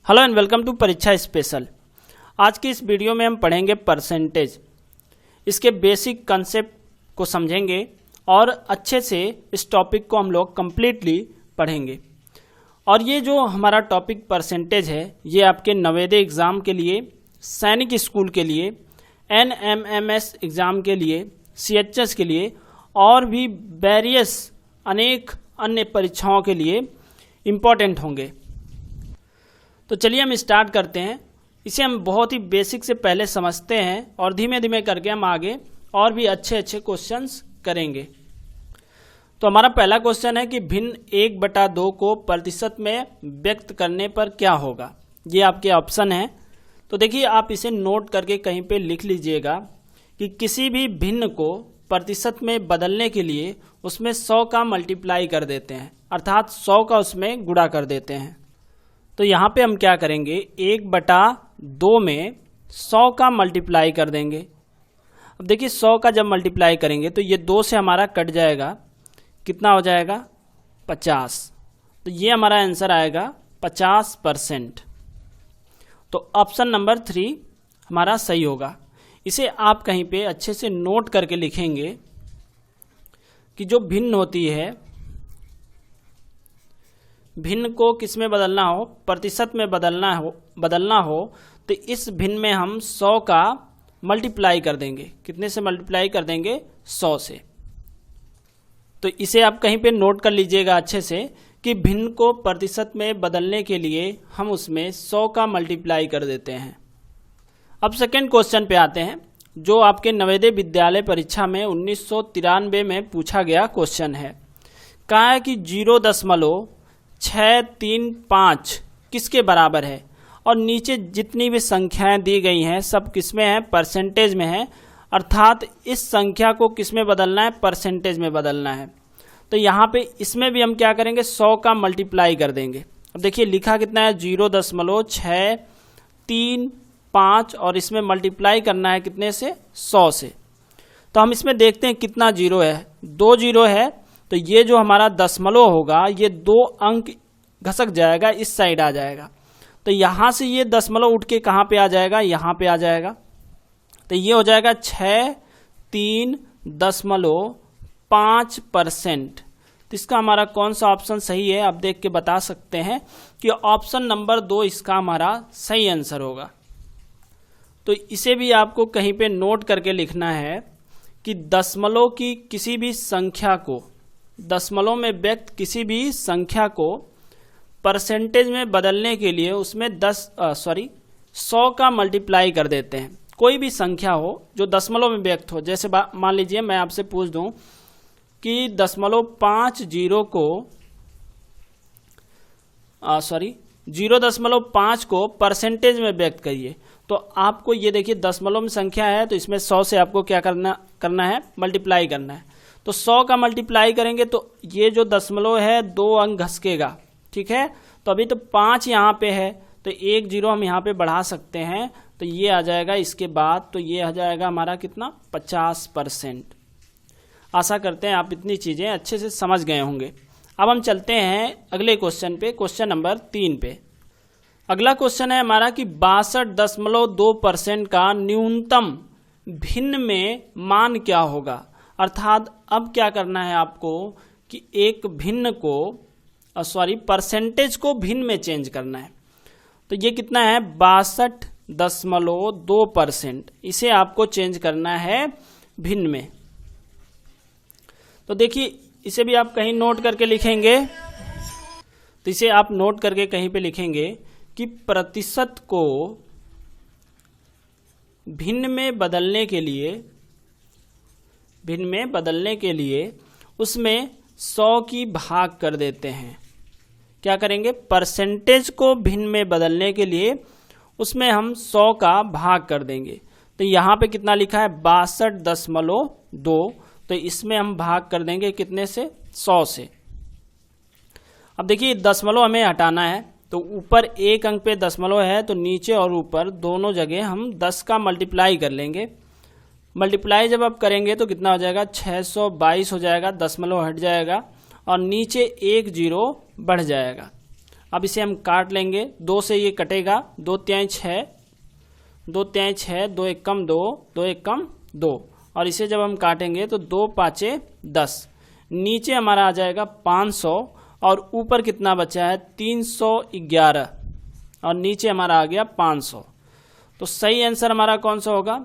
Hello and welcome to परीक्षा special. आज की इस वीडियो में हम पढ़ेंगे परसेंटेज। इसके बेसिक कंसेप्ट को समझेंगे और अच्छे से इस टॉपिक को हम लोग कंप्लीटली पढ़ेंगे। और ये जो हमारा टॉपिक परसेंटेज है, ये आपके नवोदय एग्ज़ाम के लिए, सैनिक स्कूल के लिए, NMMS एग्ज़ाम के लिए, CHS के लिए और भी वेरियस अनेक अन्य परीक्षाओं के लिए इम्पॉर्टेंट होंगे। तो चलिए हम स्टार्ट करते हैं। इसे हम बहुत ही बेसिक से पहले समझते हैं और धीमे धीमे करके हम आगे और भी अच्छे अच्छे क्वेश्चंस करेंगे। तो हमारा पहला क्वेश्चन है कि भिन्न 1/2 को प्रतिशत में व्यक्त करने पर क्या होगा। ये आपके ऑप्शन है। तो देखिए, आप इसे नोट करके कहीं पे लिख लीजिएगा कि किसी भी भिन्न को प्रतिशत में बदलने के लिए उसमें 100 का मल्टीप्लाई कर देते हैं, अर्थात 100 का उसमें गुणा कर देते हैं। तो यहाँ पे हम क्या करेंगे, 1/2 में 100 का मल्टीप्लाई कर देंगे। अब देखिए, 100 का जब मल्टीप्लाई करेंगे तो ये 2 से हमारा कट जाएगा, कितना हो जाएगा 50। तो ये हमारा आंसर आएगा 50%। तो ऑप्शन नंबर 3 हमारा सही होगा। इसे आप कहीं पे अच्छे से नोट करके लिखेंगे कि जो भिन्न होती है, भिन्न को किस में बदलना हो, प्रतिशत में बदलना हो तो इस भिन्न में हम 100 का मल्टीप्लाई कर देंगे। कितने से मल्टीप्लाई कर देंगे? 100 से। तो इसे आप कहीं पे नोट कर लीजिएगा अच्छे से कि भिन्न को प्रतिशत में बदलने के लिए हम उसमें 100 का मल्टीप्लाई कर देते हैं। अब सेकेंड क्वेश्चन पे आते हैं, जो आपके नवोदय विद्यालय परीक्षा में 1993 में पूछा गया क्वेश्चन है। कहा है कि 0.635 किसके बराबर है, और नीचे जितनी भी संख्याएं दी गई हैं सब किसमें है? परसेंटेज में है। अर्थात इस संख्या को किसमें बदलना है? परसेंटेज में बदलना है। तो यहाँ पे इसमें भी हम क्या करेंगे? 100 का मल्टीप्लाई कर देंगे। अब देखिए, लिखा कितना है? 0.635 और इसमें मल्टीप्लाई करना है कितने से? 100 से। तो हम इसमें देखते हैं कितना जीरो है। 2 जीरो है, तो ये जो हमारा दशमलव होगा ये 2 अंक घसक जाएगा, इस साइड आ जाएगा। तो यहाँ से ये दशमलव उठ के कहाँ पे आ जाएगा? यहाँ पे आ जाएगा। तो ये हो जाएगा 63.5%। तो इसका हमारा कौन सा ऑप्शन सही है, आप देख के बता सकते हैं कि ऑप्शन नंबर 2 इसका हमारा सही आंसर होगा। तो इसे भी आपको कहीं पे नोट करके लिखना है कि दशमलव की किसी भी संख्या को, दशमलव में व्यक्त किसी भी संख्या को परसेंटेज में बदलने के लिए उसमें 100 का मल्टीप्लाई कर देते हैं। कोई भी संख्या हो जो दशमलव में व्यक्त हो, जैसे मान लीजिए मैं आपसे पूछ दूं कि 0.5 को परसेंटेज में व्यक्त करिए। तो आपको ये देखिए, दशमलव में संख्या है तो इसमें 100 से आपको क्या करना है? मल्टीप्लाई करना है। तो 100 का मल्टीप्लाई करेंगे तो ये जो दशमलव है 2 अंक घसकेगा, ठीक है। तो अभी तो 5 यहाँ पे है, तो 1 जीरो हम यहाँ पे बढ़ा सकते हैं, तो ये आ जाएगा इसके बाद। तो ये आ जाएगा हमारा कितना? 50%। आशा करते हैं आप इतनी चीज़ें अच्छे से समझ गए होंगे। अब हम चलते हैं अगले क्वेश्चन पे, क्वेश्चन नंबर 3 पे। अगला क्वेश्चन है हमारा कि 62.2% का न्यूनतम भिन्न में मान क्या होगा। अर्थात अब क्या करना है आपको कि एक भिन्न को परसेंटेज को भिन्न में चेंज करना है। तो ये कितना है? 62.2%। इसे आपको चेंज करना है भिन्न में। तो देखिए, इसे भी आप कहीं नोट करके लिखेंगे। तो इसे आप नोट करके कहीं पे लिखेंगे कि प्रतिशत को भिन्न में बदलने के लिए उसमें 100 की भाग कर देते हैं। क्या करेंगे? परसेंटेज को भिन्न में बदलने के लिए उसमें हम 100 का भाग कर देंगे। तो यहाँ पे कितना लिखा है? 62.2। तो इसमें हम भाग कर देंगे कितने से? 100 से। अब देखिए, दशमलव हमें हटाना है, तो ऊपर एक अंक पे दशमलव है, तो नीचे और ऊपर दोनों जगह हम 10 का मल्टीप्लाई कर लेंगे। मल्टीप्लाई जब आप करेंगे तो कितना हो जाएगा? 622 हो जाएगा, दशमलव हट जाएगा और नीचे 1 जीरो बढ़ जाएगा। अब इसे हम काट लेंगे, 2 से ये कटेगा, 2 तिहाई 6, 2 तिहाई 6, 2 एकम 2, 2 एकम 2, और इसे जब हम काटेंगे तो 2 पाँचे 10, नीचे हमारा आ जाएगा 500 और ऊपर कितना बचा है 311 और नीचे हमारा आ गया 500। तो सही आंसर हमारा कौन सा होगा?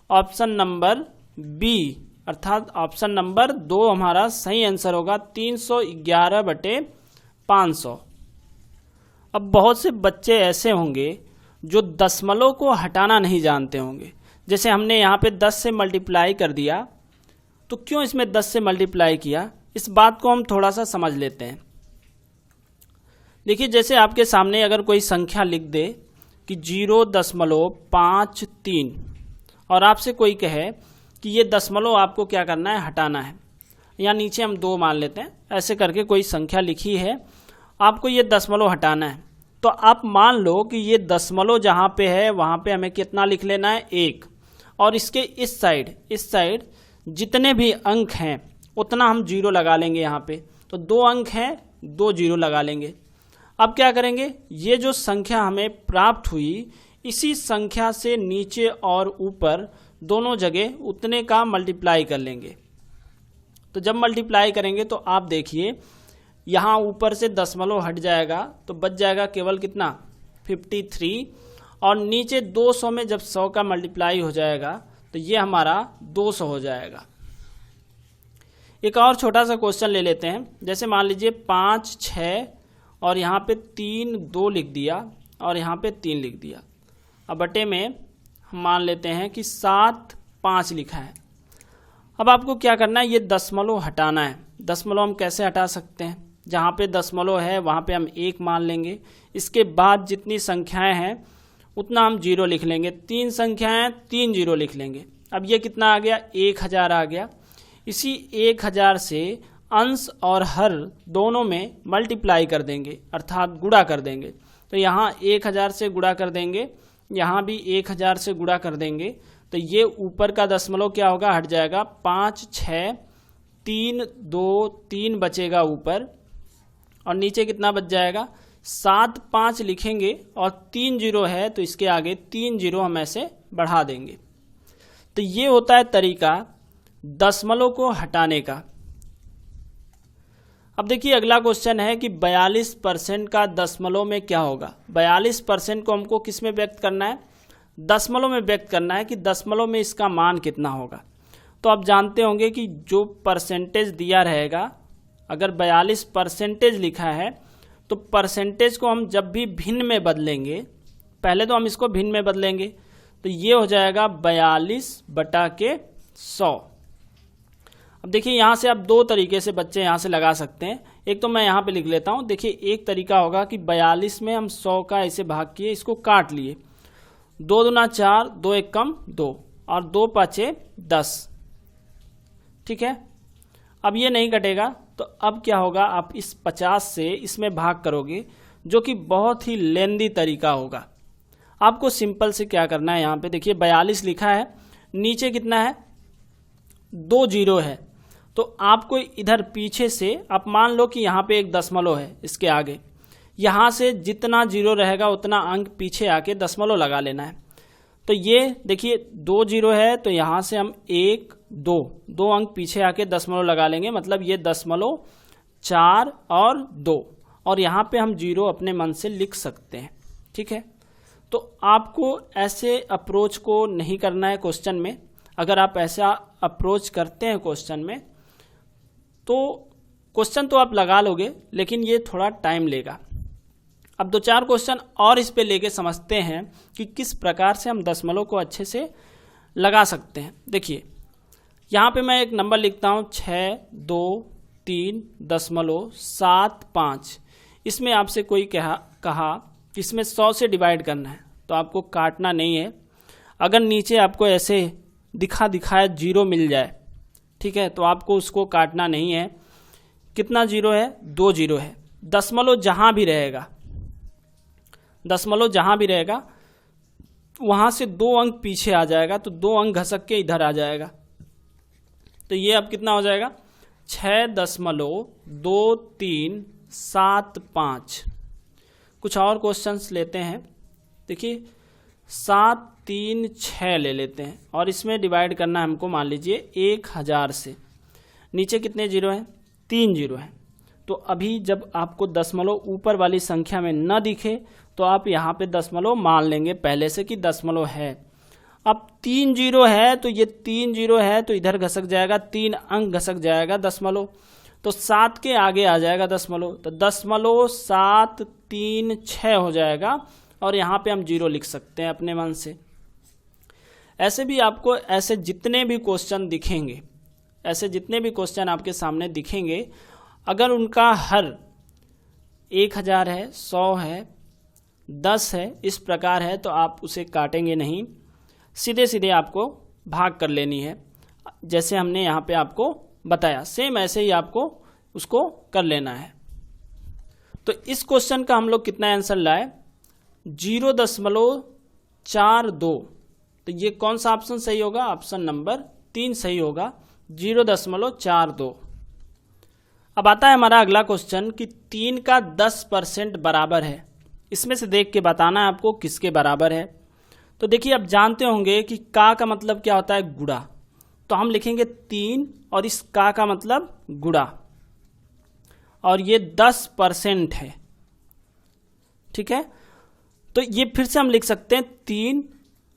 ऑप्शन नंबर बी, अर्थात ऑप्शन नंबर 2 हमारा सही आंसर होगा, 311/500। अब बहुत से बच्चे ऐसे होंगे जो दशमलव को हटाना नहीं जानते होंगे। जैसे हमने यहाँ पे 10 से मल्टीप्लाई कर दिया, तो क्यों इसमें 10 से मल्टीप्लाई किया, इस बात को हम थोड़ा सा समझ लेते हैं। देखिए, जैसे आपके सामने अगर कोई संख्या लिख दे कि 0.53 और आपसे कोई कहे कि ये दशमलव आपको क्या करना है, हटाना है, या नीचे हम 2 मान लेते हैं, ऐसे करके कोई संख्या लिखी है, आपको ये दशमलव हटाना है, तो आप मान लो कि ये दशमलव जहाँ पे है वहाँ पे हमें कितना लिख लेना है 1, और इसके इस साइड जितने भी अंक हैं उतना हम 0 लगा लेंगे यहाँ पे। तो 2 अंक हैं, 2 0 लगा लेंगे। अब क्या करेंगे, ये जो संख्या हमें प्राप्त हुई, इसी संख्या से नीचे और ऊपर दोनों जगह उतने का मल्टीप्लाई कर लेंगे। तो जब मल्टीप्लाई करेंगे तो आप देखिए यहाँ ऊपर से दशमलव हट जाएगा, तो बच जाएगा केवल कितना 53, और नीचे 200 में जब 100 का मल्टीप्लाई हो जाएगा तो ये हमारा 200 हो जाएगा। एक और छोटा सा क्वेश्चन ले लेते हैं। जैसे मान लीजिए 5 6 और यहाँ पे 3 2 लिख दिया और यहाँ पे 3 लिख दिया। अब बटे में हम मान लेते हैं कि 7 5 लिखा है। अब आपको क्या करना है, ये दशमलव हटाना है। दशमलव हम कैसे हटा सकते हैं, जहाँ पे दशमलव है वहाँ पे हम 1 मान लेंगे, इसके बाद जितनी संख्याएं हैं उतना हम 0 लिख लेंगे। 3 संख्याएं हैं, 3 0 लिख लेंगे। अब ये कितना आ गया, 1000 आ गया। इसी 1000 से अंश और हर दोनों में मल्टीप्लाई कर देंगे, अर्थात गुणा कर देंगे। तो यहाँ 1000 से गुणा कर देंगे, यहाँ भी 1000 से गुणा कर देंगे, तो ये ऊपर का दशमलव क्या होगा, हट जाएगा। 5 6 3 2 3 बचेगा ऊपर, और नीचे कितना बच जाएगा, 7 5 लिखेंगे और 3 0 है तो इसके आगे 3 0 हम ऐसे बढ़ा देंगे। तो ये होता है तरीका दशमलव को हटाने का। अब देखिए अगला क्वेश्चन है कि 42% का दशमलव में क्या होगा। 42% को हमको किस में व्यक्त करना है, दशमलव में व्यक्त करना है कि दशमलव में इसका मान कितना होगा। तो आप जानते होंगे कि जो परसेंटेज दिया रहेगा, अगर 42% लिखा है तो परसेंटेज को हम जब भी भिन्न में बदलेंगे, पहले तो हम इसको भिन्न में बदलेंगे, तो ये हो जाएगा 42/100। अब देखिए यहाँ से आप 2 तरीके से बच्चे यहाँ से लगा सकते हैं। एक तो मैं यहाँ पे लिख लेता हूँ। देखिए एक तरीका होगा कि 42 में हम 100 का ऐसे भाग किए, इसको काट लिए, 2 दूना 4, 2 एकम 2 और 2 पाँचे 10। ठीक है, अब ये नहीं कटेगा, तो अब क्या होगा, आप इस 50 से इसमें भाग करोगे, जो कि बहुत ही लेंदी तरीका होगा। आपको सिंपल से क्या करना है, यहाँ पे देखिए 42 लिखा है, नीचे कितना है, 2 0 है, तो आपको इधर पीछे से आप मान लो कि यहाँ पे एक दशमलव है, इसके आगे यहाँ से जितना 0 रहेगा उतना अंक पीछे आके दशमलव लगा लेना है। तो ये देखिए 2 0 है, तो यहाँ से हम 1 2 अंक पीछे आके दशमलव लगा लेंगे, मतलब ये 0.4 और 2, और यहाँ पे हम 0 अपने मन से लिख सकते हैं। ठीक है, तो आपको ऐसे अप्रोच को नहीं करना है क्वेश्चन में। अगर आप ऐसा अप्रोच करते हैं क्वेश्चन में, तो क्वेश्चन तो आप लगा लोगे, लेकिन ये थोड़ा टाइम लेगा। अब 2-4 क्वेश्चन और इस पे लेके समझते हैं कि किस प्रकार से हम दशमलव को अच्छे से लगा सकते हैं। देखिए यहाँ पे मैं एक नंबर लिखता हूँ 623.75। इसमें आपसे कोई कहा कि इसमें 100 से डिवाइड करना है, तो आपको काटना नहीं है। अगर नीचे आपको ऐसे दिखाया 0 मिल जाए, ठीक है, तो आपको उसको काटना नहीं है। कितना 0 है, 2 0 है। दशमलव जहाँ भी रहेगा, वहाँ से 2 अंक पीछे आ जाएगा, तो 2 अंक घसक के इधर आ जाएगा। तो ये अब कितना हो जाएगा, 6.2375। कुछ और क्वेश्चंस लेते हैं। देखिए 7, 3, 6 ले लेते हैं और इसमें डिवाइड करना है हमको, मान लीजिए 1000 से। नीचे कितने जीरो हैं? 3 जीरो हैं। तो अभी जब आपको दशमलव ऊपर वाली संख्या में न दिखे तो आप यहाँ पे दशमलव मान लेंगे पहले से कि दशमलव है। अब 3 जीरो है तो ये 3 जीरो है तो इधर घसक जाएगा, 3 अंक घसक जाएगा दशमलव, तो 7 के आगे आ जाएगा दशमलव, तो 0.736 हो जाएगा और यहाँ पे हम जीरो लिख सकते हैं अपने मन से। ऐसे भी आपको ऐसे जितने भी क्वेश्चन दिखेंगे, ऐसे जितने भी क्वेश्चन आपके सामने दिखेंगे, अगर उनका हर 1000 है, 100 है, 10 है, इस प्रकार है तो आप उसे काटेंगे नहीं, सीधे सीधे आपको भाग कर लेनी है। जैसे हमने यहाँ पे आपको बताया सेम ऐसे ही आपको उसको कर लेना है। तो इस क्वेश्चन का हम लोग कितना आंसर लाए? 0.42। तो ये कौन सा ऑप्शन सही होगा? ऑप्शन नंबर 3 सही होगा, 0.42। अब आता है हमारा अगला क्वेश्चन कि 3 का 10% बराबर है। इसमें से देख के बताना है आपको किसके बराबर है। तो देखिए आप जानते होंगे कि का मतलब क्या होता है? गुणा। तो हम लिखेंगे 3 और इस का मतलब गुणा, और ये 10% है, ठीक है। तो ये फिर से हम लिख सकते हैं 3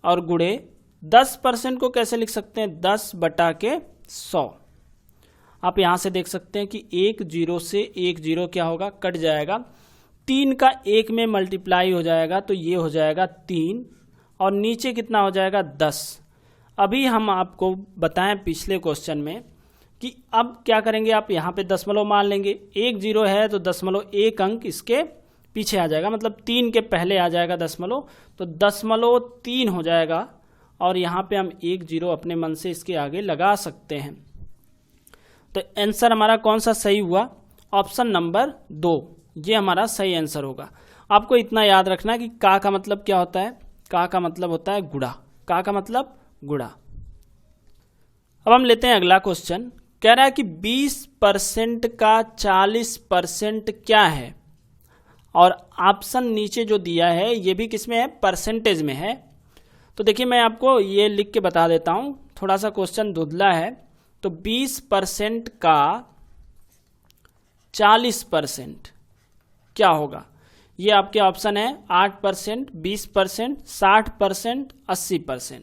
और गुणे 10% को कैसे लिख सकते हैं? 10/100। आप यहां से देख सकते हैं कि 1 जीरो से 1 जीरो क्या होगा? कट जाएगा। 3 का 1 में मल्टीप्लाई हो जाएगा तो ये हो जाएगा 3 और नीचे कितना हो जाएगा? 10। अभी हम आपको बताएं पिछले क्वेश्चन में कि अब क्या करेंगे, आप यहाँ पे दशमलव मान लेंगे। 1 जीरो है तो दशमलव 1 अंक इसके पीछे आ जाएगा, मतलब 3 के पहले आ जाएगा दशमलव, तो 0.3 हो जाएगा और यहाँ पे हम 1 जीरो अपने मन से इसके आगे लगा सकते हैं। तो आंसर हमारा कौन सा सही हुआ? ऑप्शन नंबर 2, ये हमारा सही आंसर होगा। आपको इतना याद रखना है कि का मतलब क्या होता है? का मतलब होता है गुणा। का मतलब गुणा। अब हम लेते हैं अगला क्वेश्चन। कह रहा है कि 20% का 40% क्या है? और ऑप्शन नीचे जो दिया है ये भी किस में है? परसेंटेज में है। तो देखिए मैं आपको ये लिख के बता देता हूं, थोड़ा सा क्वेश्चन धुंधला है। तो 20% का 40% क्या होगा? ये आपके ऑप्शन है 8%, 20%, 60%, 80%।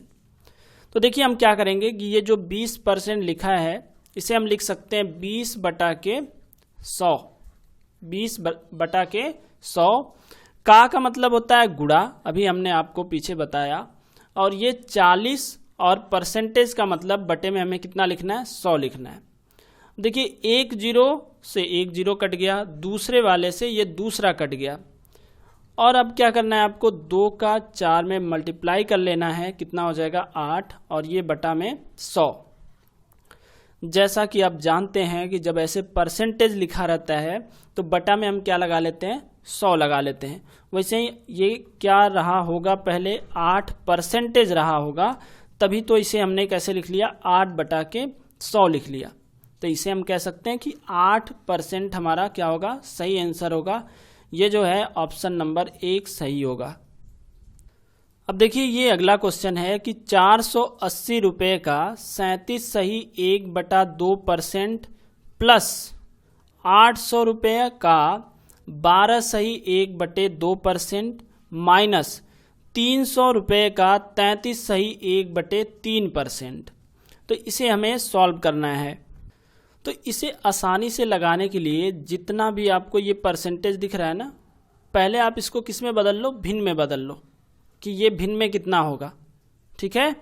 तो देखिए हम क्या करेंगे कि ये जो 20% लिखा है इसे हम लिख सकते हैं 20/100। 20/100। का मतलब होता है गुणा, अभी हमने आपको पीछे बताया, और ये 40 और परसेंटेज का मतलब बटे में हमें कितना लिखना है? 100 लिखना है। देखिए 1 जीरो से 1 जीरो कट गया, दूसरे वाले से ये दूसरा कट गया, और अब क्या करना है आपको? 2 का 4 में मल्टीप्लाई कर लेना है, कितना हो जाएगा? 8, और ये बटा में 100। जैसा कि आप जानते हैं कि जब ऐसे परसेंटेज लिखा रहता है तो बटा में हम क्या लगा लेते हैं? 100 लगा लेते हैं। वैसे ही ये क्या रहा होगा? पहले 8% रहा होगा, तभी तो इसे हमने कैसे लिख लिया? 8/100 लिख लिया। तो इसे हम कह सकते हैं कि 8% हमारा क्या होगा? सही आंसर होगा। ये जो है ऑप्शन नंबर 1 सही होगा। अब देखिए ये अगला क्वेश्चन है कि 480 रुपये का 37 सही 1/2% प्लस 800 रुपये का 12 सही 1/2% माइनस 300 रुपये का 33 सही 1/3%। तो इसे हमें सॉल्व करना है। तो इसे आसानी से लगाने के लिए जितना भी आपको ये परसेंटेज दिख रहा है ना, पहले आप इसको किस में बदल लो? भिन्न में बदल लो कि ये भिन्न में कितना होगा, ठीक है।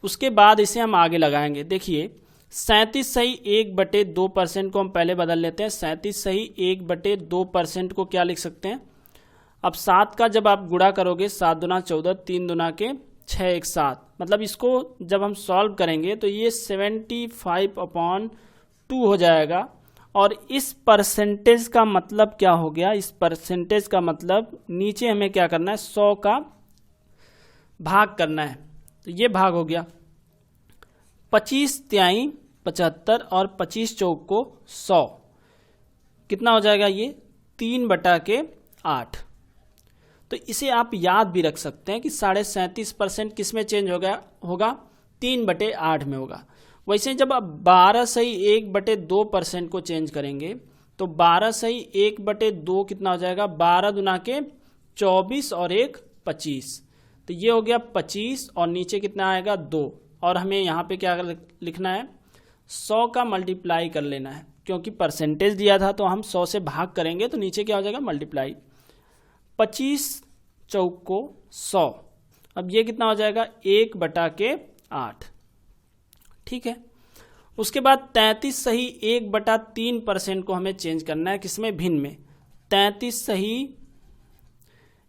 उसके बाद इसे हम आगे लगाएंगे। देखिए 37 सही 1/2% को हम पहले बदल लेते हैं। 37 सही 1/2% को क्या लिख सकते हैं? अब 7 का जब आप गुणा करोगे, 7 दूना 14, 3 दूना के 6, 1 7, मतलब इसको जब हम सॉल्व करेंगे तो ये 75/2 हो जाएगा। और इस परसेंटेज का मतलब क्या हो गया? इस परसेंटेज का मतलब नीचे हमें क्या करना है? 100 का भाग करना है। तो ये भाग हो गया 25 तिहाई 75 और 25 चौक को 100, कितना हो जाएगा? ये 3/8। तो इसे आप याद भी रख सकते हैं कि 37.5% किस में चेंज हो गया होगा, 3/8 में होगा। वैसे जब आप 12/1/2% को चेंज करेंगे तो 12/1/2 कितना हो जाएगा, 12 दुना के 24 और 1 25, तो ये हो गया 25 और नीचे कितना आएगा 2, और हमें यहाँ पे क्या लिखना है, 100 का मल्टीप्लाई कर लेना है, क्योंकि परसेंटेज दिया था तो हम 100 से भाग करेंगे तो नीचे क्या हो जाएगा मल्टीप्लाई, 25 चौको 100, अब ये कितना हो जाएगा 1/8, ठीक है। उसके बाद 33 सही 1/3% को हमें चेंज करना है, किसमें, भिन्न में। 33 सही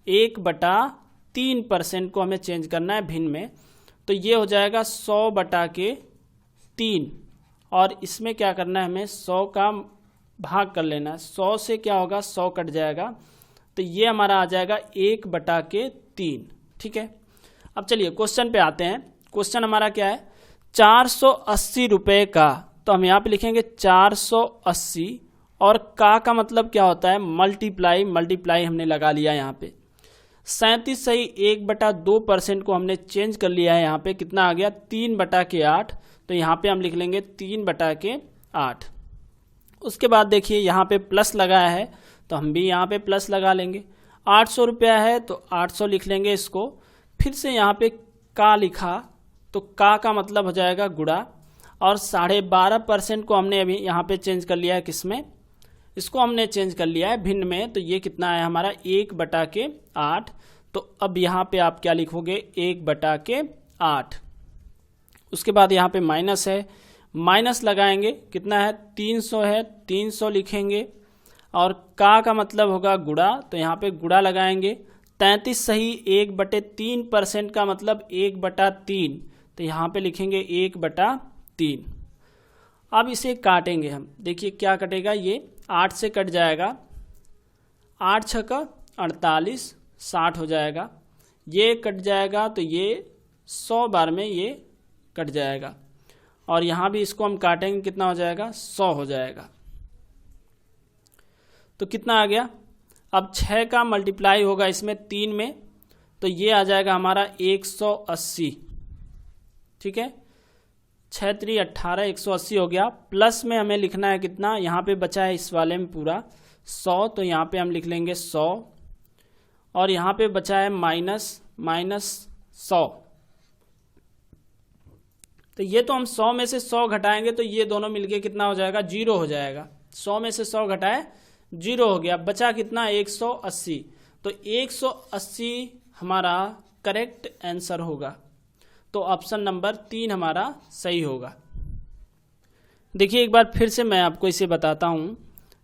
1/3% को हमें चेंज करना है भिन्न में, तो ये हो जाएगा 100/3, और इसमें क्या करना है, हमें 100 का भाग कर लेना है, 100 से क्या होगा 100 कट जाएगा, तो ये हमारा आ जाएगा 1/3, ठीक है। अब चलिए क्वेश्चन पे आते हैं। क्वेश्चन हमारा क्या है, 480 रुपये का, तो हम यहाँ पे लिखेंगे 480, और का मतलब क्या होता है, मल्टीप्लाई, मल्टीप्लाई हमने लगा लिया यहाँ पे। 37 सही 1/2% को हमने चेंज कर लिया है, यहाँ पे कितना आ गया 3/8, तो यहाँ पे हम लिख लेंगे 3/8। उसके बाद देखिए यहाँ पे प्लस लगाया है तो हम भी यहाँ पे प्लस लगा लेंगे। 800 रुपया है तो 800 लिख लेंगे इसको। फिर से यहाँ पे का लिखा तो का मतलब हो जाएगा गुणा, और 12.5% को हमने अभी यहाँ पे चेंज कर लिया है, किसमें, इसको हमने चेंज कर लिया है भिन्न में, तो ये कितना है हमारा 1/8। तो अब यहाँ पे आप क्या लिखोगे 1/8। उसके बाद यहाँ पे माइनस है, माइनस लगाएंगे, कितना है 300 है, 300 लिखेंगे, और का मतलब होगा गुणा, तो यहाँ पे गुणा लगाएंगे। 33 सही 1/3% का मतलब 1/3, तो यहाँ पे लिखेंगे 1/3। अब इसे काटेंगे हम, देखिए क्या कटेगा, ये 8 से कट जाएगा, 8 छक्का 48, 60 हो जाएगा, ये कट जाएगा तो ये 100 बार में ये कट जाएगा, और यहाँ भी इसको हम काटेंगे, कितना हो जाएगा 100 हो जाएगा। तो कितना आ गया, अब 6 का मल्टीप्लाई होगा इसमें 3 में, तो ये आ जाएगा हमारा 180, ठीक है। 6 3 18, 180 हो गया। प्लस में हमें लिखना है कितना, यहाँ पे बचा है इस वाले में पूरा 100, तो यहाँ पे हम लिख लेंगे 100, और यहाँ पे बचा है माइनस 100, तो ये तो हम 100 में से 100 घटाएंगे तो ये दोनों मिलके कितना हो जाएगा 0 हो जाएगा। 100 में से 100 घटाए 0 हो गया, बचा कितना 180, तो 180 हमारा करेक्ट आंसर होगा, तो ऑप्शन नंबर 3 हमारा सही होगा। देखिए एक बार फिर से मैं आपको इसे बताता हूँ।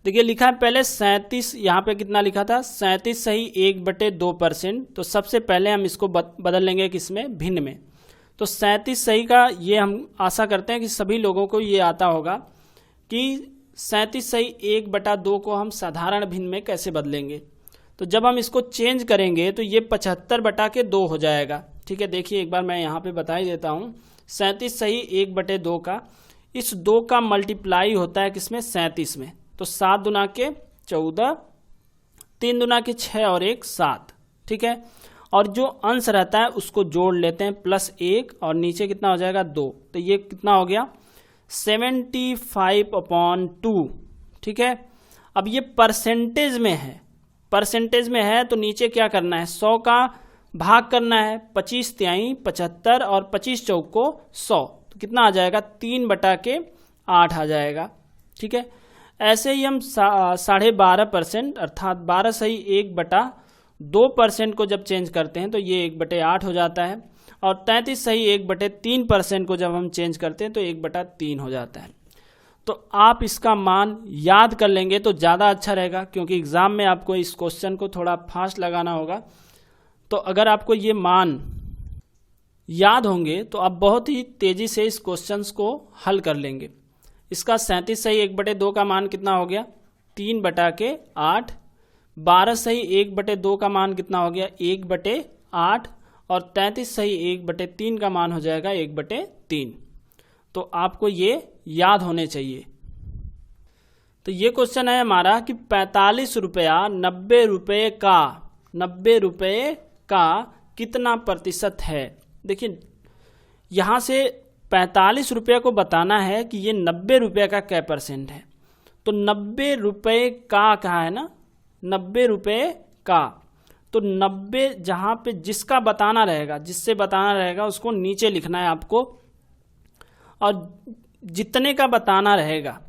देखिए लिखा है पहले 37, यहाँ पे कितना लिखा था 37 सही 1/2%, तो सबसे पहले हम इसको बदल लेंगे किसमें, भिन्न में। तो 37 सही का ये हम आशा करते हैं कि सभी लोगों को ये आता होगा कि 37 सही 1/2 को हम साधारण भिन्न में कैसे बदलेंगे। तो जब हम इसको चेंज करेंगे तो ये 75/2 हो जाएगा, ठीक है। देखिए एक बार मैं यहाँ पे बता ही देता हूँ, 37 सही 1/2 का, इस 2 का मल्टीप्लाई होता है किसमें, 37 में, तो 7 दुना के 14, 3 दुना के 6 और 1 7, ठीक है। और जो अंश रहता है उसको जोड़ लेते हैं +1, और नीचे कितना हो जाएगा 2, तो ये कितना हो गया 75/2, ठीक है। अब ये परसेंटेज में है, परसेंटेज में है तो नीचे क्या करना है 100 का भाग करना है, 25 तिहाई 75 और 25 चौको 100, तो कितना आ जाएगा 3/8 आ जाएगा, ठीक है। ऐसे ही हम 12.5% अर्थात 12 सही 1/2% को जब चेंज करते हैं तो ये 1/8 हो जाता है, और 33 सही 1/3% को जब हम चेंज करते हैं तो 1/3 हो जाता है। तो आप इसका मान याद कर लेंगे तो ज़्यादा अच्छा रहेगा, क्योंकि एग्ज़ाम में आपको इस क्वेश्चन को थोड़ा फास्ट लगाना होगा। तो अगर आपको ये मान याद होंगे तो आप बहुत ही तेज़ी से इस क्वेश्चन को हल कर लेंगे। इसका 37 सही 1/2 का मान कितना हो गया 3/8, 12 सही 1/2 का मान कितना हो गया 1/8, और 33 सही 1/3 का मान हो जाएगा 1/3। तो आपको ये याद होने चाहिए। तो ये क्वेश्चन है हमारा कि 45 रुपया 90 रुपये का 90 रुपये का कितना प्रतिशत है। देखिए यहाँ से 45 रुपये को बताना है कि ये 90 रुपये का क्या परसेंट है। तो 90 रुपये का कहा है ना, 90 रुपये का, तो 90 जहाँ पे जिसका बताना रहेगा, जिससे बताना रहेगा उसको नीचे लिखना है आपको, और जितने का बताना रहेगा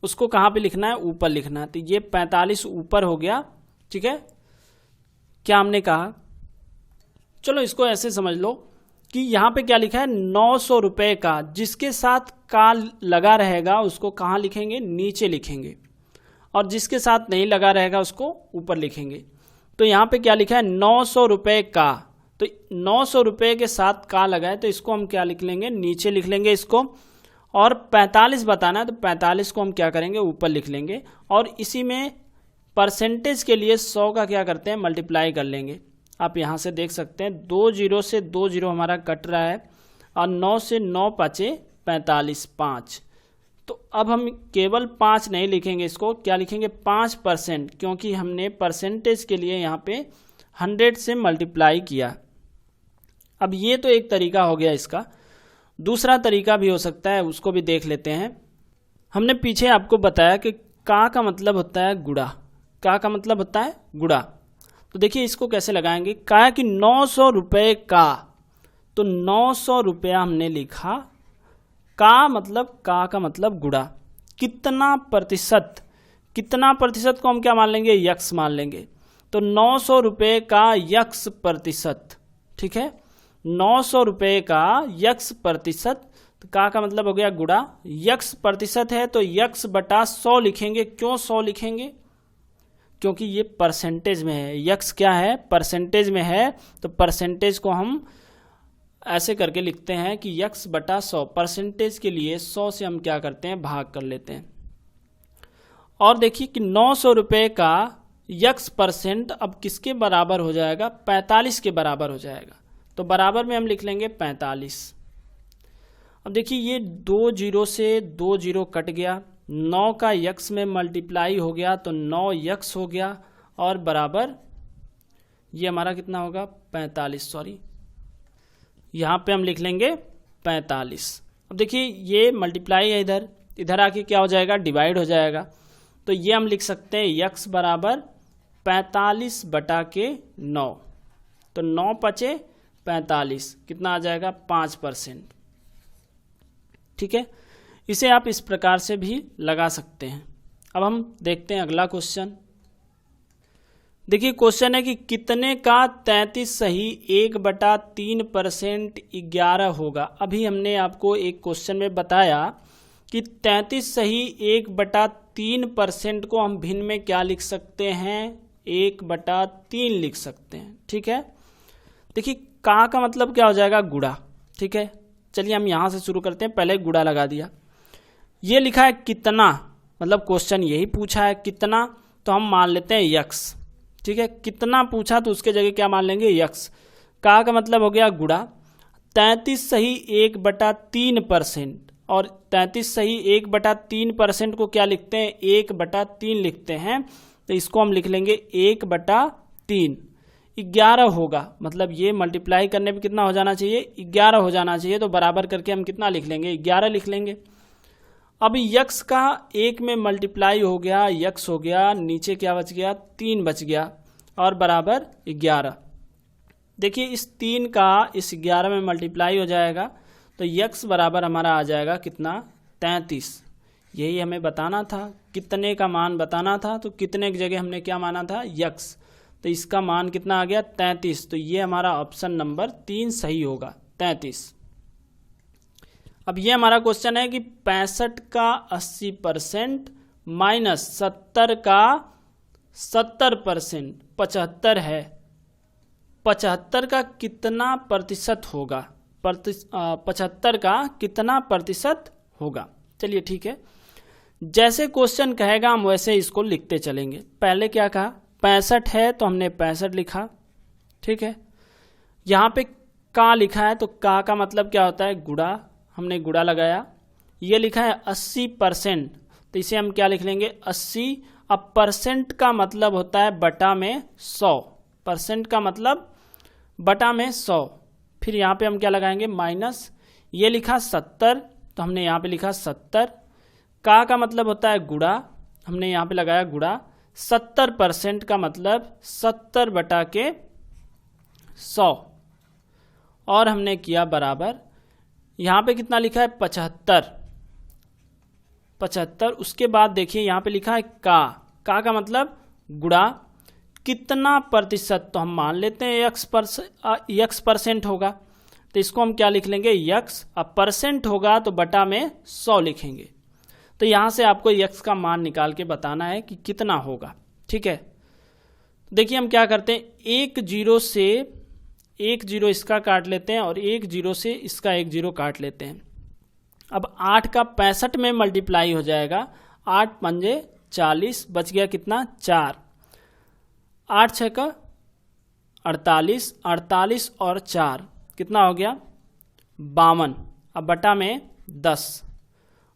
उसको कहाँ पे लिखना है, ऊपर लिखना है। तो ये 45 ऊपर हो गया, ठीक है। क्या हमने कहा, चलो इसको ऐसे समझ लो कि यहाँ पे क्या लिखा है, 900 रुपये का, जिसके साथ का लगा रहेगा उसको कहाँ लिखेंगे, नीचे लिखेंगे, और जिसके साथ नहीं लगा रहेगा उसको ऊपर लिखेंगे। तो यहाँ पे क्या लिखा है, 900 रुपये का, तो 900 रुपये के साथ का लगा है तो इसको हम क्या लिख लेंगे, नीचे लिख लेंगे इसको। और 45 बताना है तो 45 को हम क्या करेंगे, ऊपर लिख लेंगे। और इसी में परसेंटेज के लिए 100 का क्या करते हैं, मल्टीप्लाई कर लेंगे। आप यहाँ से देख सकते हैं 2 जीरो से 2 जीरो हमारा कट रहा है, और 9 से 9 पाँचे 45, 5। तो अब हम केवल 5 नहीं लिखेंगे, इसको क्या लिखेंगे, 5%, क्योंकि हमने परसेंटेज के लिए यहाँ पे 100 से मल्टीप्लाई किया। अब ये तो एक तरीका हो गया इसका। दूसरा तरीका भी हो सकता है, उसको भी देख लेते हैं। हमने पीछे आपको बताया कि का मतलब होता है गुणा, का मतलब होता है गुणा। तो देखिए इसको कैसे लगाएंगे, कहा कि 900 रुपये का, तो 900 रुपया हमने लिखा, का मतलब गुणा, कितना प्रतिशत, कितना प्रतिशत को हम क्या मान लेंगे, यक्स मान लेंगे। तो 900 रुपये का यक्स प्रतिशत, ठीक है, 900 रुपये का यक्स प्रतिशत। तो का मतलब हो गया गुणा, यक्स प्रतिशत है तो यक्स बटा 100 लिखेंगे। क्यों 100 लिखेंगे, क्योंकि ये परसेंटेज में है, यक्स क्या है, परसेंटेज में है, तो परसेंटेज को हम ऐसे करके लिखते हैं कि यक्स बटा 100, परसेंटेज के लिए 100 से हम क्या करते हैं, भाग कर लेते हैं। और देखिए कि 900 रुपये का यक्स परसेंट अब किसके बराबर हो जाएगा, 45 के बराबर हो जाएगा। तो बराबर में हम लिख लेंगे 45। अब देखिए ये 2 जीरो से 2 जीरो कट गया, 9 का यक्स में मल्टीप्लाई हो गया तो 9 यक्स हो गया, और बराबर ये हमारा कितना होगा, 45, सॉरी यहाँ पे हम लिख लेंगे 45। अब देखिए ये मल्टीप्लाई है, इधर इधर आके क्या हो जाएगा, डिवाइड हो जाएगा। तो ये हम लिख सकते हैं यक्स बराबर 45 बटा के 9, तो 9 पचे 45, कितना आ जाएगा, 5%, ठीक है। इसे आप इस प्रकार से भी लगा सकते हैं। अब हम देखते हैं अगला क्वेश्चन। देखिए क्वेश्चन है कि कितने का 33 सही 1/3% 11 होगा। अभी हमने आपको एक क्वेश्चन में बताया कि 33 सही 1/3% को हम भिन्न में क्या लिख सकते हैं, 1/3 लिख सकते हैं, ठीक है। देखिए का मतलब क्या हो जाएगा, गुणा, ठीक है। चलिए हम यहाँ से शुरू करते हैं, पहले गुणा लगा दिया। ये लिखा है कितना, मतलब क्वेश्चन यही पूछा है कितना, तो हम मान लेते हैं यक्स, ठीक है। कितना पूछा तो उसके जगह क्या मान लेंगे, यक्स। का मतलब हो गया गुणा, 33 सही 1/3%, और 33 सही 1/3% को क्या लिखते हैं, 1/3 लिखते हैं। तो इसको हम लिख लेंगे 1/3, 11 होगा, मतलब ये मल्टीप्लाई करने पे कितना हो जाना चाहिए, 11 हो जाना चाहिए। तो बराबर करके हम कितना लिख लेंगे, 11 लिख लेंगे। अब यक्स का 1 में मल्टीप्लाई हो गया, यक्स हो गया, नीचे क्या बच गया, 3 बच गया, और बराबर 11। देखिए इस 3 का इस 11 में मल्टीप्लाई हो जाएगा, तो यक्स बराबर हमारा आ जाएगा कितना, 33। यही हमें बताना था, कितने का मान बताना था, तो कितने की जगह हमने क्या माना था, यक्स। तो इसका मान कितना आ गया, 33। तो ये हमारा ऑप्शन नंबर 3 सही होगा, 33। अब ये हमारा क्वेश्चन है कि 65 का 80% माइनस 70 का 70%, 75 है, 75 का कितना प्रतिशत होगा, 75 का कितना प्रतिशत होगा। चलिए ठीक है, जैसे क्वेश्चन कहेगा हम वैसे इसको लिखते चलेंगे। पहले क्या कहा, 65 है तो हमने 65 लिखा, ठीक है। यहाँ पे का लिखा है तो का मतलब क्या होता है, गुणा, हमने गुणा लगाया। ये लिखा है 80%, तो इसे हम क्या लिख लेंगे, 80। अब परसेंट का मतलब होता है बटा में 100, परसेंट का मतलब बटा में 100, फिर यहाँ पे हम क्या लगाएंगे माइनस, ये लिखा 70 तो हमने यहाँ पे लिखा 70, का मतलब होता है गुणा, हमने यहाँ पे लगाया गुणा, 70% का मतलब 70 बटा के 100 और हमने किया बराबर, यहाँ पे कितना लिखा है 75, उसके बाद देखिए यहाँ पे लिखा है का मतलब गुणा कितना प्रतिशत, तो हम मान लेते हैं यक्स परसेंट होगा, तो इसको हम क्या लिख लेंगे यक्स, अब परसेंट होगा तो बटा में 100 लिखेंगे। तो यहाँ से आपको यक्स का मान निकाल के बताना है कि कितना होगा, ठीक है। देखिए हम क्या करते हैं, एक जीरो से एक जीरो इसका काट लेते हैं और एक जीरो से इसका एक जीरो काट लेते हैं। अब 8 का 65 में मल्टीप्लाई हो जाएगा, 8 पंजे 40, बच गया कितना 4, 8 छः का 48, 48 और 4 कितना हो गया 52, अब बटा में 10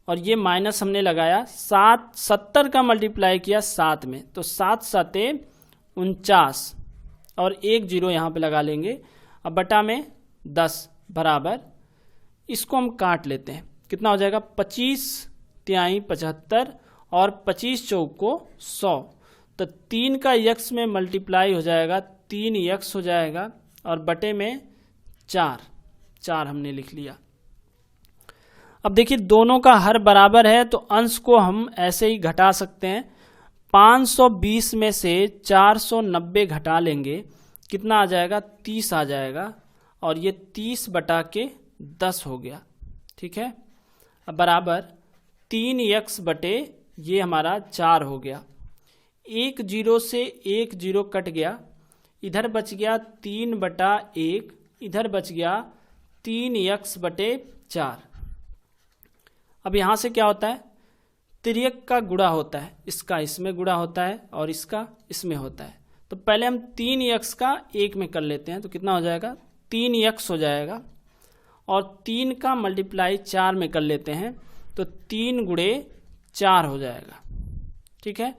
और ये माइनस हमने लगाया 70 का मल्टीप्लाई किया 7 में, तो 7 सते 49 और एक जीरो यहाँ पे लगा लेंगे, अब बटा में 10 बराबर, इसको हम काट लेते हैं, कितना हो जाएगा 25 तिहाई 75 और 25 चौको 100, तो 3 का यक्स में मल्टीप्लाई हो जाएगा, 3 यक्स हो जाएगा और बटे में 4 हमने लिख लिया। अब देखिए दोनों का हर बराबर है तो अंश को हम ऐसे ही घटा सकते हैं, 520 में से 490 घटा लेंगे, कितना आ जाएगा 30 आ जाएगा और ये 30 बटा के 10 हो गया, ठीक है। अब बराबर 3 यक्स बटे ये हमारा 4 हो गया, एक जीरो से एक जीरो कट गया, इधर बच गया 3 बटा 1, इधर बच गया 3 यक्स बटे 4। अब यहाँ से क्या होता है, तिर्यक का गुणा होता है, इसका इसमें गुणा होता है और इसका इसमें होता है, तो पहले हम 3 यक्स का 1 में कर लेते हैं, तो कितना हो जाएगा 3 यक्स हो जाएगा और 3 का मल्टीप्लाई 4 में कर लेते हैं, तो 3 गुणे 4 हो जाएगा, ठीक है।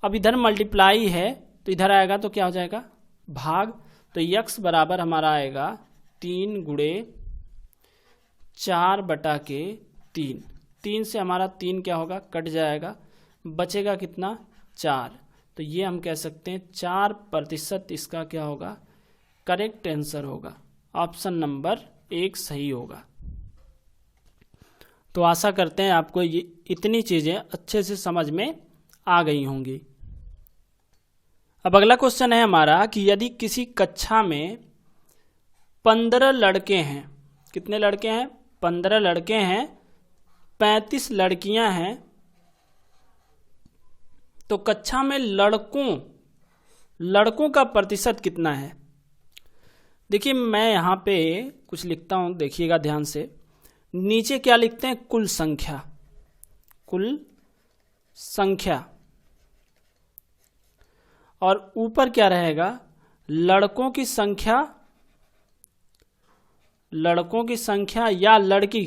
अब इधर मल्टीप्लाई है तो इधर आएगा तो क्या हो जाएगा भाग, तो यक्स बराबर हमारा आएगा 3 गुणे 4 बटा के 3 से हमारा 3 क्या होगा कट जाएगा, बचेगा कितना 4, तो ये हम कह सकते हैं 4% इसका क्या होगा करेक्ट आंसर होगा, ऑप्शन नंबर 1 सही होगा। तो आशा करते हैं आपको ये इतनी चीज़ें अच्छे से समझ में आ गई होंगी। अब अगला क्वेश्चन है हमारा कि यदि किसी कक्षा में 15 लड़के हैं, कितने लड़के हैं 15 लड़के हैं, 35 लड़कियां हैं, तो कक्षा में लड़कों का प्रतिशत कितना है। देखिए मैं यहाँ पे कुछ लिखता हूँ, देखिएगा ध्यान से, नीचे क्या लिखते हैं कुल संख्या और ऊपर क्या रहेगा लड़कों की संख्या या लड़की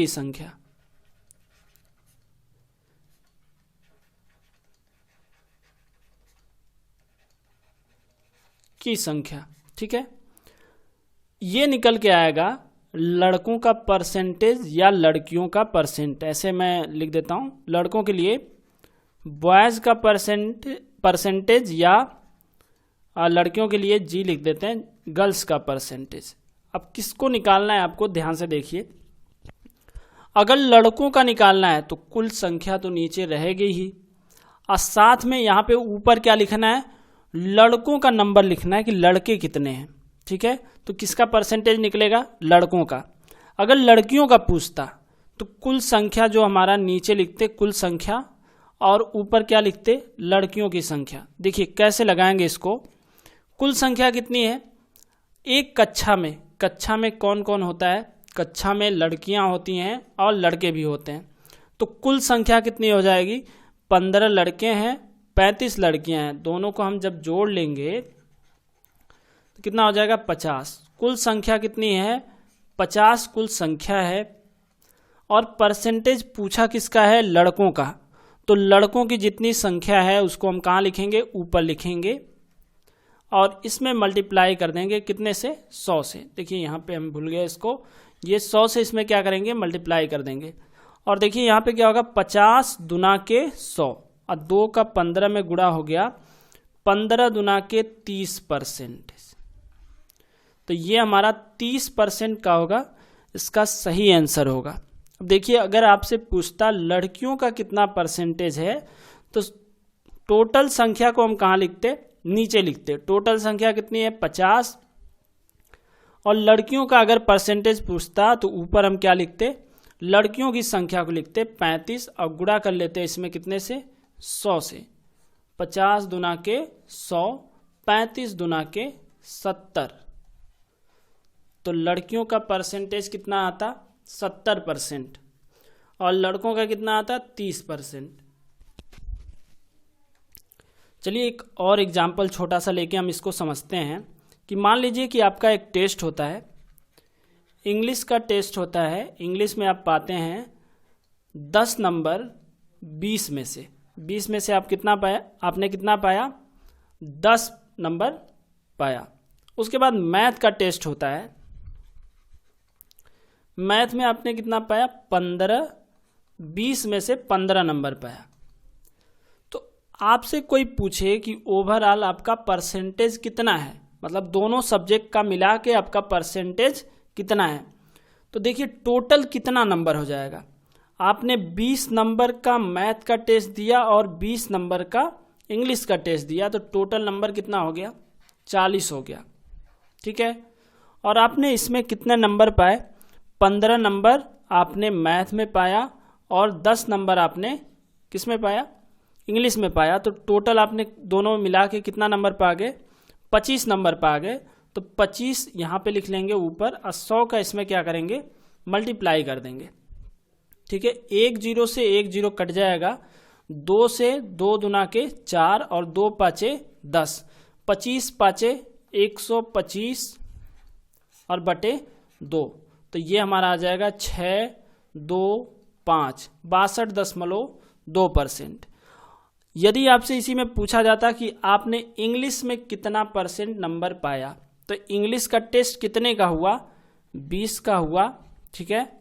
की संख्या। ठीक है, ये निकल के आएगा लड़कों का परसेंटेज या लड़कियों का परसेंट। ऐसे मैं लिख देता हूं, लड़कों के लिए बॉयज का परसेंटेज या लड़कियों के लिए जी लिख देते हैं गर्ल्स का परसेंटेज। अब किसको निकालना है आपको ध्यान से देखिए, अगर लड़कों का निकालना है तो कुल संख्या तो नीचे रहेगी ही, और साथ में यहाँ पे ऊपर क्या लिखना है लड़कों का नंबर लिखना है कि लड़के कितने हैं। ठीक है, तो किसका परसेंटेज निकलेगा लड़कों का। अगर लड़कियों का पूछता तो कुल संख्या जो हमारा नीचे लिखते कुल संख्या और ऊपर क्या लिखते लड़कियों की संख्या। देखिए कैसे लगाएंगे इसको, कुल संख्या कितनी है, एक कक्षा में कौन कौन होता है, कक्षा में लड़कियां होती हैं और लड़के भी होते हैं, तो कुल संख्या कितनी हो जाएगी 15 लड़के हैं 35 लड़कियां हैं, दोनों को हम जब जोड़ लेंगे तो कितना हो जाएगा 50। कुल संख्या कितनी है 50 कुल संख्या है, और परसेंटेज पूछा किसका है लड़कों का, तो लड़कों की जितनी संख्या है उसको हम कहाँ लिखेंगे ऊपर लिखेंगे, और इसमें मल्टीप्लाई कर देंगे कितने से, 100 से। देखिए यहाँ पे हम भूल गए इसको, ये 100 से इसमें क्या करेंगे, मल्टीप्लाई कर देंगे। और देखिए यहाँ पे क्या होगा, 50 दुना के 100 और 2 का 15 में गुणा हो गया 15 दुना के 30%। तो ये हमारा 30% का होगा, इसका सही आंसर होगा। अब देखिए अगर आपसे पूछता लड़कियों का कितना परसेंटेज है, तो टोटल संख्या को हम कहाँ लिखते, नीचे लिखते। टोटल संख्या कितनी है, 50, और लड़कियों का अगर परसेंटेज पूछता तो ऊपर हम क्या लिखते, लड़कियों की संख्या को लिखते 35 और गुणा कर लेते इसमें कितने से, 100 से। 50 दुना के 100, 35 दुना के 70, तो लड़कियों का परसेंटेज कितना आता, 70%, और लड़कों का कितना आता, 30%। चलिए एक और एग्जाम्पल छोटा सा लेके हम इसको समझते हैं कि मान लीजिए कि आपका एक टेस्ट होता है, इंग्लिश का टेस्ट होता है। इंग्लिश में आप पाते हैं 10 नंबर 20 में से, 20 में से आप कितना पाया, आपने कितना पाया, 10 नंबर पाया। उसके बाद मैथ का टेस्ट होता है, मैथ में आपने कितना पाया, 15, 20 में से 15 नंबर पाया। तो आपसे कोई पूछे कि ओवरऑल आपका परसेंटेज कितना है, मतलब दोनों सब्जेक्ट का मिला के आपका परसेंटेज कितना है, तो देखिए टोटल कितना नंबर हो जाएगा। आपने 20 नंबर का मैथ का टेस्ट दिया और 20 नंबर का इंग्लिश का टेस्ट दिया, तो टोटल नंबर कितना हो गया, 40 हो गया। ठीक है, और आपने इसमें कितने नंबर पाए, 15 नंबर आपने मैथ में पाया और 10 नंबर आपने किस में पाया, इंग्लिश में पाया। तो टोटल आपने दोनों मिला के कितना नंबर पा गए, 25 नंबर पा गए। तो 25 यहाँ पे लिख लेंगे ऊपर, और 100 का इसमें क्या करेंगे, मल्टीप्लाई कर देंगे। ठीक है, 1 0 से 1 0 कट जाएगा, 2 से 2 दुना के 4 और 2 पाँचे 10, 25 पाँचे 125 और बटे 2, तो ये हमारा आ जाएगा 6 2 5, 62.2%। यदि आपसे इसी में पूछा जाता कि आपने इंग्लिश में कितना परसेंट नंबर पाया, तो इंग्लिश का टेस्ट कितने का हुआ, 20 का हुआ। ठीक है,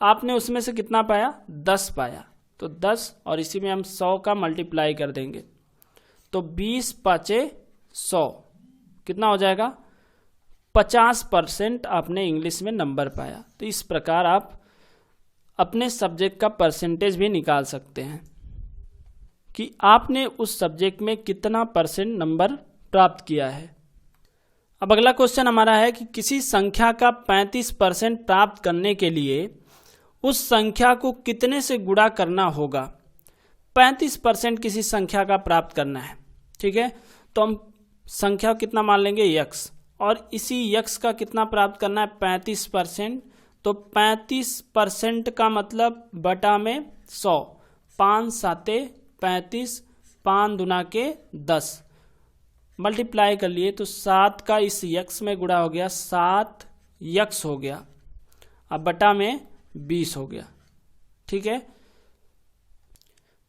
आपने उसमें से कितना पाया, 10 पाया, तो 10 और इसी में हम 100 का मल्टीप्लाई कर देंगे, तो 20 पाँचे 100 कितना हो जाएगा, 50% आपने इंग्लिश में नंबर पाया। तो इस प्रकार आप अपने सब्जेक्ट का परसेंटेज भी निकाल सकते हैं कि आपने उस सब्जेक्ट में कितना परसेंट नंबर प्राप्त किया है। अब अगला क्वेश्चन हमारा है कि किसी संख्या का 35% प्राप्त करने के लिए उस संख्या को कितने से गुणा करना होगा। 35% किसी संख्या का प्राप्त करना है। ठीक है, तो हम संख्या कितना मान लेंगे, x, और इसी x का कितना प्राप्त करना है, 35%। तो 35% का मतलब बटा में 100, 5 7 35, 5 दुना के 10, मल्टीप्लाई कर लिए तो 7 का इस x में गुणा हो गया, 7x हो गया, अब बटा में 20 हो गया। ठीक है,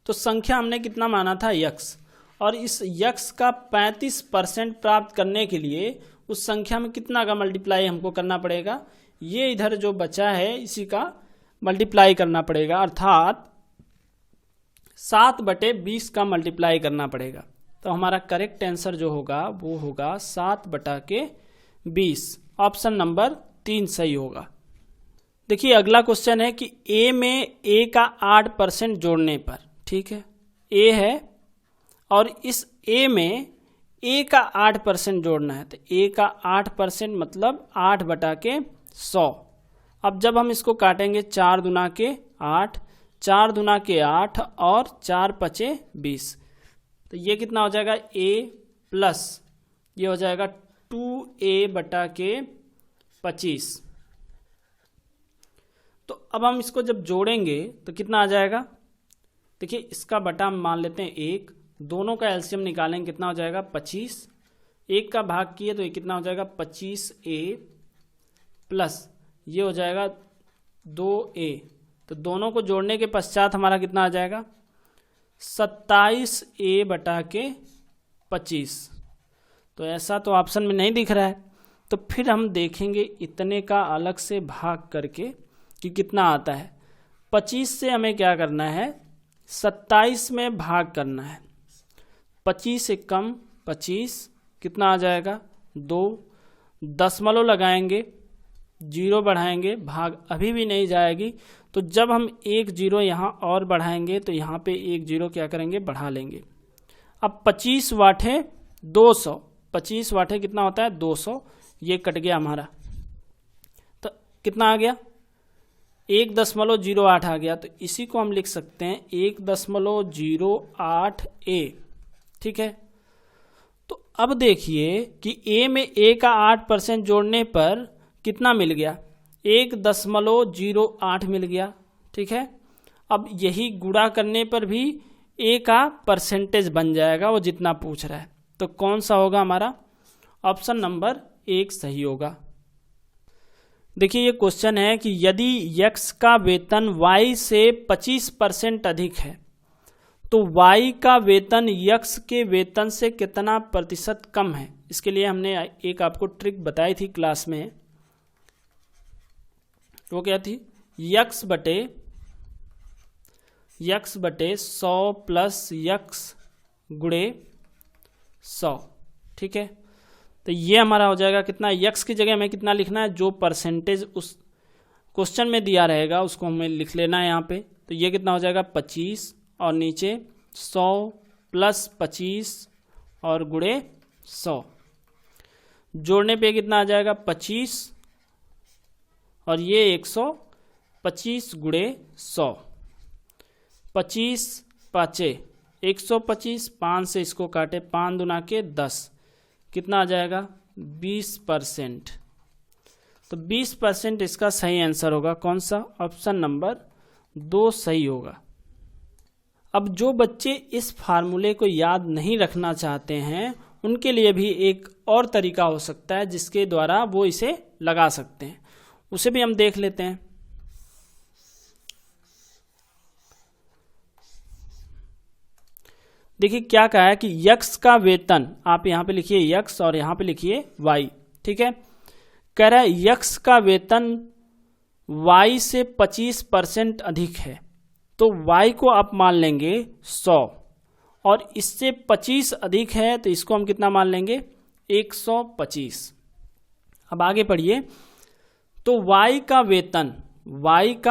तो संख्या हमने कितना माना था, x, और इस x का 35% प्राप्त करने के लिए उस संख्या में कितना का मल्टीप्लाई हमको करना पड़ेगा, ये इधर जो बचा है इसी का मल्टीप्लाई करना पड़ेगा, अर्थात 7/20 का मल्टीप्लाई करना पड़ेगा। तो हमारा करेक्ट आंसर जो होगा वो होगा 7/20, ऑप्शन नंबर 3 सही होगा। देखिए अगला क्वेश्चन है कि a में a का 8% जोड़ने पर, ठीक है, a है और इस a में a का 8% जोड़ना है, तो a का 8% मतलब 8/100। अब जब हम इसको काटेंगे 4 दुना के 8, 4 दुना के 8 और 4 5 20, तो ये कितना हो जाएगा, a प्लस ये हो जाएगा 2a/25। तो अब हम इसको जब जोड़ेंगे तो कितना आ जाएगा, देखिए इसका बटा हम मान लेते हैं 1, दोनों का एलसीएम निकालेंगे कितना हो जाएगा 25, 1 का भाग किए तो ये कितना हो जाएगा 25a प्लस ये हो जाएगा 2a, तो दोनों को जोड़ने के पश्चात हमारा कितना आ जाएगा 27a/25। तो ऐसा तो ऑप्शन में नहीं दिख रहा है। तो फिर हम देखेंगे इतने का अलग से भाग करके कि कितना आता है। 25 से हमें क्या करना है, 27 में भाग करना है। 25 से कम 25 कितना आ जाएगा 2, दशमलव लगाएंगे, 0 बढ़ाएंगे, भाग अभी भी नहीं जाएगी। तो जब हम 1 0 यहाँ और बढ़ाएंगे तो यहाँ पे 1 0 क्या करेंगे, बढ़ा लेंगे। अब 25 वाटे 200, 25 वाटे कितना होता है 200, ये कट गया हमारा। तो कितना आ गया 1.08 आ गया। तो इसी को हम लिख सकते हैं 1.08 A। ठीक है, तो अब देखिए कि A में A का 8% जोड़ने पर कितना मिल गया, 1.08 मिल गया। ठीक है, अब यही गुणा करने पर भी A का परसेंटेज बन जाएगा, वो जितना पूछ रहा है। तो कौन सा होगा हमारा, ऑप्शन नंबर 1 सही होगा। देखिए ये क्वेश्चन है कि यदि x का वेतन y से 25% अधिक है तो y का वेतन x के वेतन से कितना प्रतिशत कम है। इसके लिए हमने एक आपको ट्रिक बताई थी क्लास में, वो क्या थी, x बटे 100 प्लस x गुणे 100। ठीक है, तो ये हमारा हो जाएगा कितना, x की जगह हमें कितना लिखना है, जो परसेंटेज उस क्वेश्चन में दिया रहेगा उसको हमें लिख लेना है यहाँ पे। तो ये कितना हो जाएगा 25 और नीचे 100 प्लस 25 और गुणे 100, जोड़ने पे कितना आ जाएगा 25 और ये 125 गुणे 100, 25 पाँचे 125, 5 से इसको काटे 5 दूना के 10, कितना आ जाएगा 20%। तो 20% इसका सही आंसर होगा। कौन सा, ऑप्शन नंबर 2 सही होगा। अब जो बच्चे इस फार्मूले को याद नहीं रखना चाहते हैं उनके लिए भी एक और तरीका हो सकता है जिसके द्वारा वो इसे लगा सकते हैं, उसे भी हम देख लेते हैं। देखिए क्या कहा है कि x का वेतन, आप यहाँ पे लिखिए x और यहाँ पे लिखिए y। ठीक है, कह रहा है x का वेतन y से 25% अधिक है, तो y को आप मान लेंगे 100 और इससे 25 अधिक है तो इसको हम कितना मान लेंगे 125। अब आगे पढ़िए, तो y का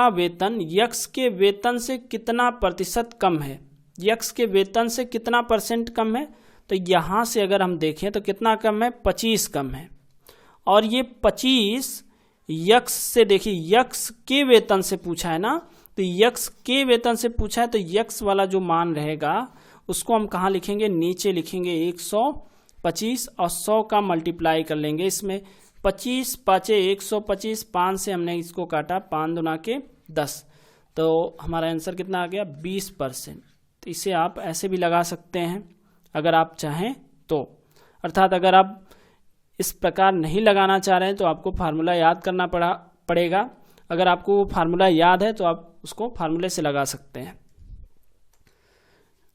वेतन x के वेतन से कितना प्रतिशत कम है, x के वेतन से कितना परसेंट कम है। तो यहाँ से अगर हम देखें तो कितना कम है, 25 कम है। और ये 25 x से, देखिए x के वेतन से पूछा है ना, तो x के वेतन से पूछा है तो x वाला जो मान रहेगा उसको हम कहाँ लिखेंगे, नीचे लिखेंगे 125 और 100 का मल्टीप्लाई कर लेंगे इसमें। 25 पाँचे 125, 5 से हमने इसको काटा, 5 दूना के 10, तो हमारा आंसर कितना आ गया 20%। तो इसे आप ऐसे भी लगा सकते हैं अगर आप चाहें तो, अर्थात अगर आप इस प्रकार नहीं लगाना चाह रहे हैं तो आपको फार्मूला याद करना पड़ेगा। अगर आपको वो फार्मूला याद है तो आप उसको फार्मूले से लगा सकते हैं।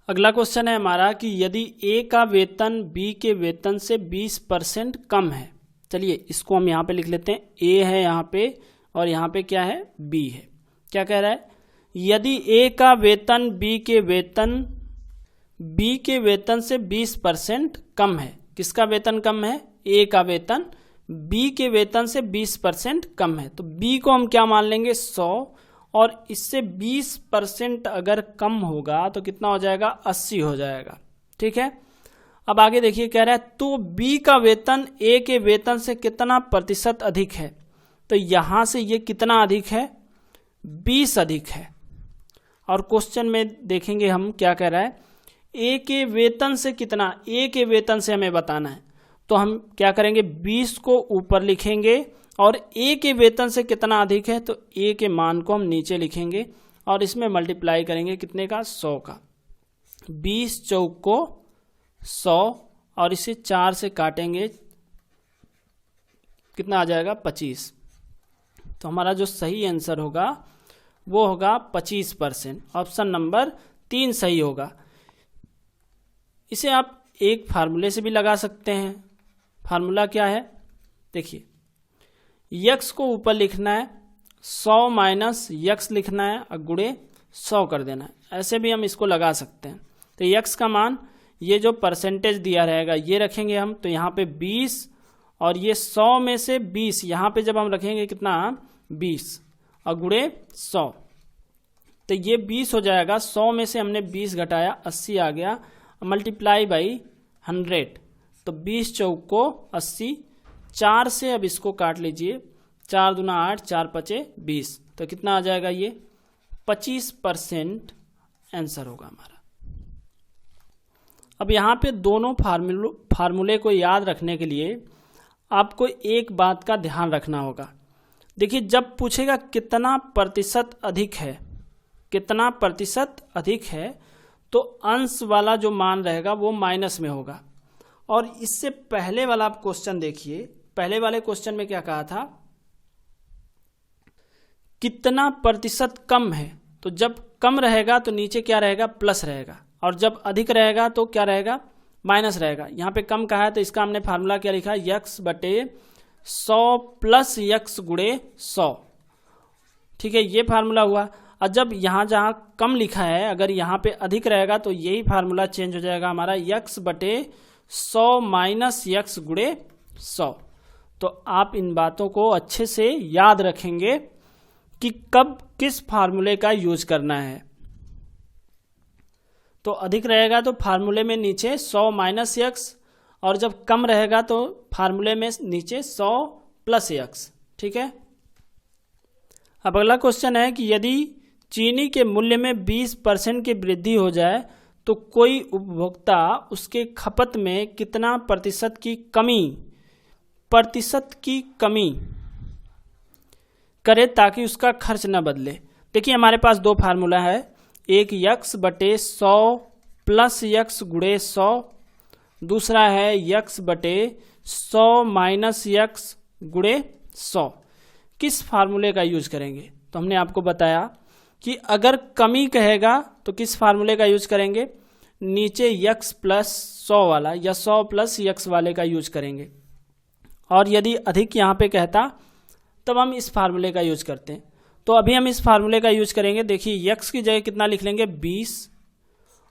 अगला क्वेश्चन है हमारा कि यदि A का वेतन B के वेतन से 20% कम है। चलिए इसको हम यहाँ पे लिख लेते हैं, A है यहाँ पे और यहाँ पे क्या है, B है। क्या कह रहा है, यदि A का वेतन B के वेतन से 20% कम है। किसका वेतन कम है, A का वेतन B के वेतन से 20% कम है। तो B को हम क्या मान लेंगे 100 और इससे 20% अगर कम होगा तो कितना हो जाएगा 80 हो जाएगा। ठीक है, अब आगे देखिए कह रहा है तो B का वेतन A के वेतन से कितना प्रतिशत अधिक है। तो यहां से ये कितना अधिक है, 20 अधिक है। और क्वेश्चन में देखेंगे हम क्या कह रहा है, A के वेतन से कितना, A के वेतन से हमें बताना है। तो हम क्या करेंगे, 20 को ऊपर लिखेंगे और A के वेतन से कितना अधिक है, तो A के मान को हम नीचे लिखेंगे और इसमें मल्टीप्लाई करेंगे कितने का, 100 का। 20 चौक को 100 और इसे 4 से काटेंगे, कितना आ जाएगा 25। तो हमारा जो सही आंसर होगा वो होगा 25%। ऑप्शन नंबर 3 सही होगा। इसे आप एक फार्मूले से भी लगा सकते हैं, फार्मूला क्या है, देखिए यक्स को ऊपर लिखना है, 100 माइनस यक्स लिखना है और गुणे 100 कर देना है। ऐसे भी हम इसको लगा सकते हैं। तो यक्स का मान, ये जो परसेंटेज दिया रहेगा ये रखेंगे हम, तो यहाँ पे 20 और ये 100 में से 20 यहाँ पे जब हम रखेंगे कितना 20 और गुणे 100, तो ये 20 हो जाएगा। 100 में से हमने 20 घटाया 80 आ गया, मल्टीप्लाई बाई 100, तो 20 चौक को 80, 4 से अब इसको काट लीजिए, 4 दूना 8, 4 पचे 20, तो कितना आ जाएगा ये 25% आंसर होगा हमारा। अब यहाँ पे दोनों फार्मूले को याद रखने के लिए आपको एक बात का ध्यान रखना होगा। देखिए जब पूछेगा कितना प्रतिशत अधिक है, कितना प्रतिशत अधिक है, तो अंश वाला जो मान रहेगा वो माइनस में होगा। और इससे पहले वाला आप क्वेश्चन देखिए, पहले वाले क्वेश्चन में क्या कहा था, कितना प्रतिशत कम है, तो जब कम रहेगा तो नीचे क्या रहेगा प्लस रहेगा, और जब अधिक रहेगा तो क्या रहेगा माइनस रहेगा। यहाँ पे कम कहा है तो इसका हमने फार्मूला क्या लिखा, यक्स बटे 100 प्लस यक्स गुणे 100, ठीक है, ये फार्मूला हुआ। और जब यहाँ जहाँ कम लिखा है अगर यहाँ पे अधिक रहेगा तो यही फार्मूला चेंज हो जाएगा हमारा, यक्स बटे 100 माइनस यक्स गुणे 100। तो आप इन बातों को अच्छे से याद रखेंगे कि कब किस फार्मूले का यूज करना है। तो अधिक रहेगा तो फार्मूले में नीचे 100 माइनस यक्स, और जब कम रहेगा तो फार्मूले में नीचे 100 प्लस यक्स, ठीक है। अब अगला क्वेश्चन है कि यदि चीनी के मूल्य में 20% की वृद्धि हो जाए तो कोई उपभोक्ता उसके खपत में कितना प्रतिशत की कमी करे ताकि उसका खर्च न बदले। देखिए हमारे पास दो फार्मूला है, एक यक्स बटे 100 प्लस यक्स गुणे 100, दूसरा है यक्स बटे 100 माइनस यक्स गुणे 100। किस फार्मूले का यूज करेंगे, तो हमने आपको बताया कि अगर कमी कहेगा तो किस फार्मूले का यूज करेंगे, नीचे यक्स प्लस 100 वाला या 100 प्लस यक्स वाले का यूज करेंगे। और यदि अधिक यहाँ पे कहता तब हम इस फार्मूले का यूज करते हैं। तो अभी हम इस फार्मूले का यूज करेंगे। देखिए यक्स की जगह कितना लिख लेंगे 20,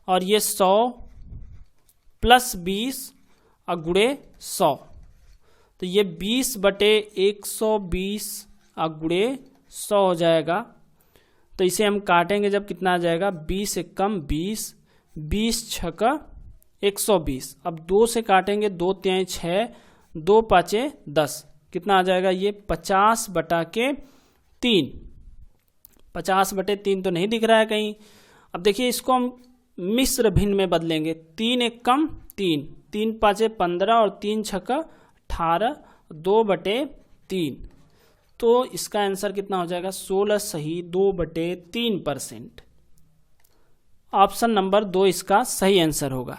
और ये 100 प्लस 20 और गुणे 100, तो ये 20 बटे 120 और गुणे 100 हो जाएगा। तो इसे हम काटेंगे जब कितना आ जाएगा 20 से कम 20, 20 छक्का 120। अब 2 से काटेंगे, 2 तिहाई 6, 2 पाँचे 10, कितना आ जाएगा ये 50 बटा के 3। 50 बटे 3 तो नहीं दिख रहा है कहीं। अब देखिए इसको हम मिश्र भिन्न में बदलेंगे, 3 एक कम 3, 3 पाँचे 15 और 3 छक्का 18, 2 बटे 3, तो इसका आंसर कितना हो जाएगा 16 सही 2 बटे 3%। ऑप्शन नंबर 2 इसका सही आंसर होगा।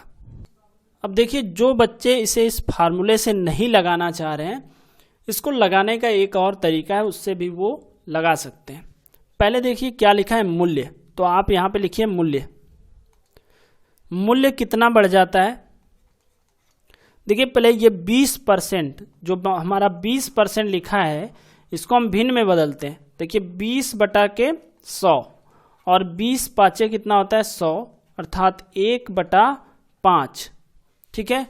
अब देखिए जो बच्चे इसे इस फार्मूले से नहीं लगाना चाह रहे हैं, इसको लगाने का एक और तरीका है, उससे भी वो लगा सकते हैं। पहले देखिए क्या लिखा है मूल्य, तो आप यहाँ पे लिखिए मूल्य। मूल्य कितना बढ़ जाता है, देखिए पहले ये 20% जो हमारा 20% लिखा है इसको हम भिन्न में बदलते हैं। देखिए 20 बटा के 100 और 20 पाँचे कितना होता है 100, अर्थात 1 बटा 5, ठीक है।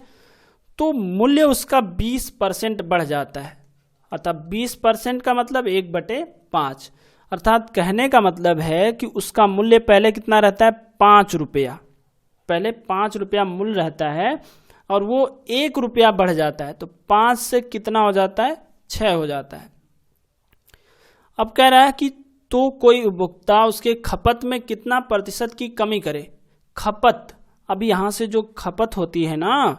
तो मूल्य उसका 20% बढ़ जाता है, अर्थात 20% का मतलब 1 बटे 5, अर्थात कहने का मतलब है कि उसका मूल्य पहले कितना रहता है 5 रुपया, पहले 5 रुपया मूल्य रहता है और वो 1 रुपया बढ़ जाता है, तो 5 से कितना हो जाता है 6 हो जाता है। अब कह रहा है कि तो कोई उपभोक्ता उसके खपत में कितना प्रतिशत की कमी करे। खपत, अभी यहाँ से जो खपत होती है ना,